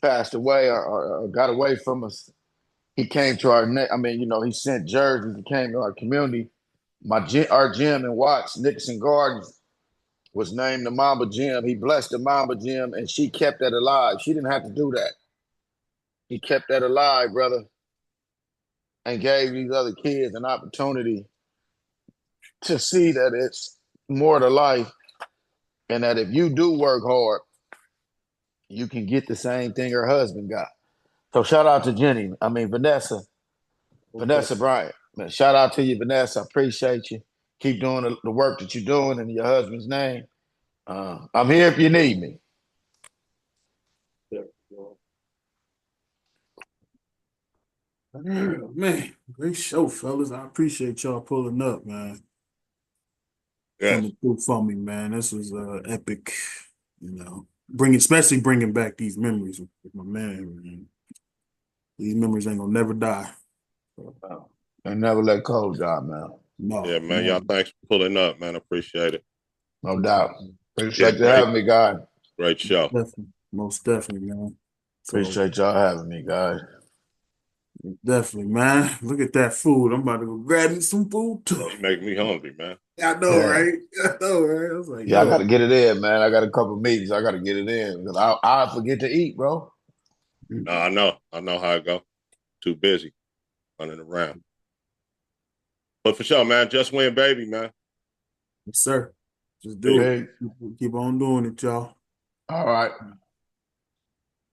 passed away or got away from us, he came to our net. I mean, he sent jerseys. He came to our community. Our gym in Watts, Nickerson Gardens, was named the Mamba Gym. He blessed the Mamba Gym, and she kept that alive. She didn't have to do that. He kept that alive, brother, and gave these other kids an opportunity to see that it's more to life, and that if you do work hard, you can get the same thing her husband got. So shout out to Vanessa. Most Vanessa definitely. Bryant, man, shout out to you, Vanessa. I appreciate you. Keep doing the work that you're doing in your husband's name. I'm here if you need me. Man, great show, fellas. I appreciate y'all pulling up, man. yes. Coming through for me, man. This was epic, especially bringing back these memories with my man. These memories ain't gonna never die. And never let cold die, man. Yeah, No, man. Y'all, man. thanks for pulling up, man. Appreciate it. No doubt. Yeah, Appreciate you having me, guys. great show. Definitely, most definitely, man. So Appreciate y'all having me, guys. definitely, man. Look at that food. I'm about to go grab me some food too. You make me hungry, man. I know, Yeah. right? I know, right? I was like, Yeah, I got to yo. get it in, man. I got a couple meetings. I got to get it in because I forget to eat, bro. No, I know. I know how it go. Too busy running around. But for sure, man. Just win, baby, man. Yes, sir. Just do Peace. it. Big. Keep on doing it, y'all. All right.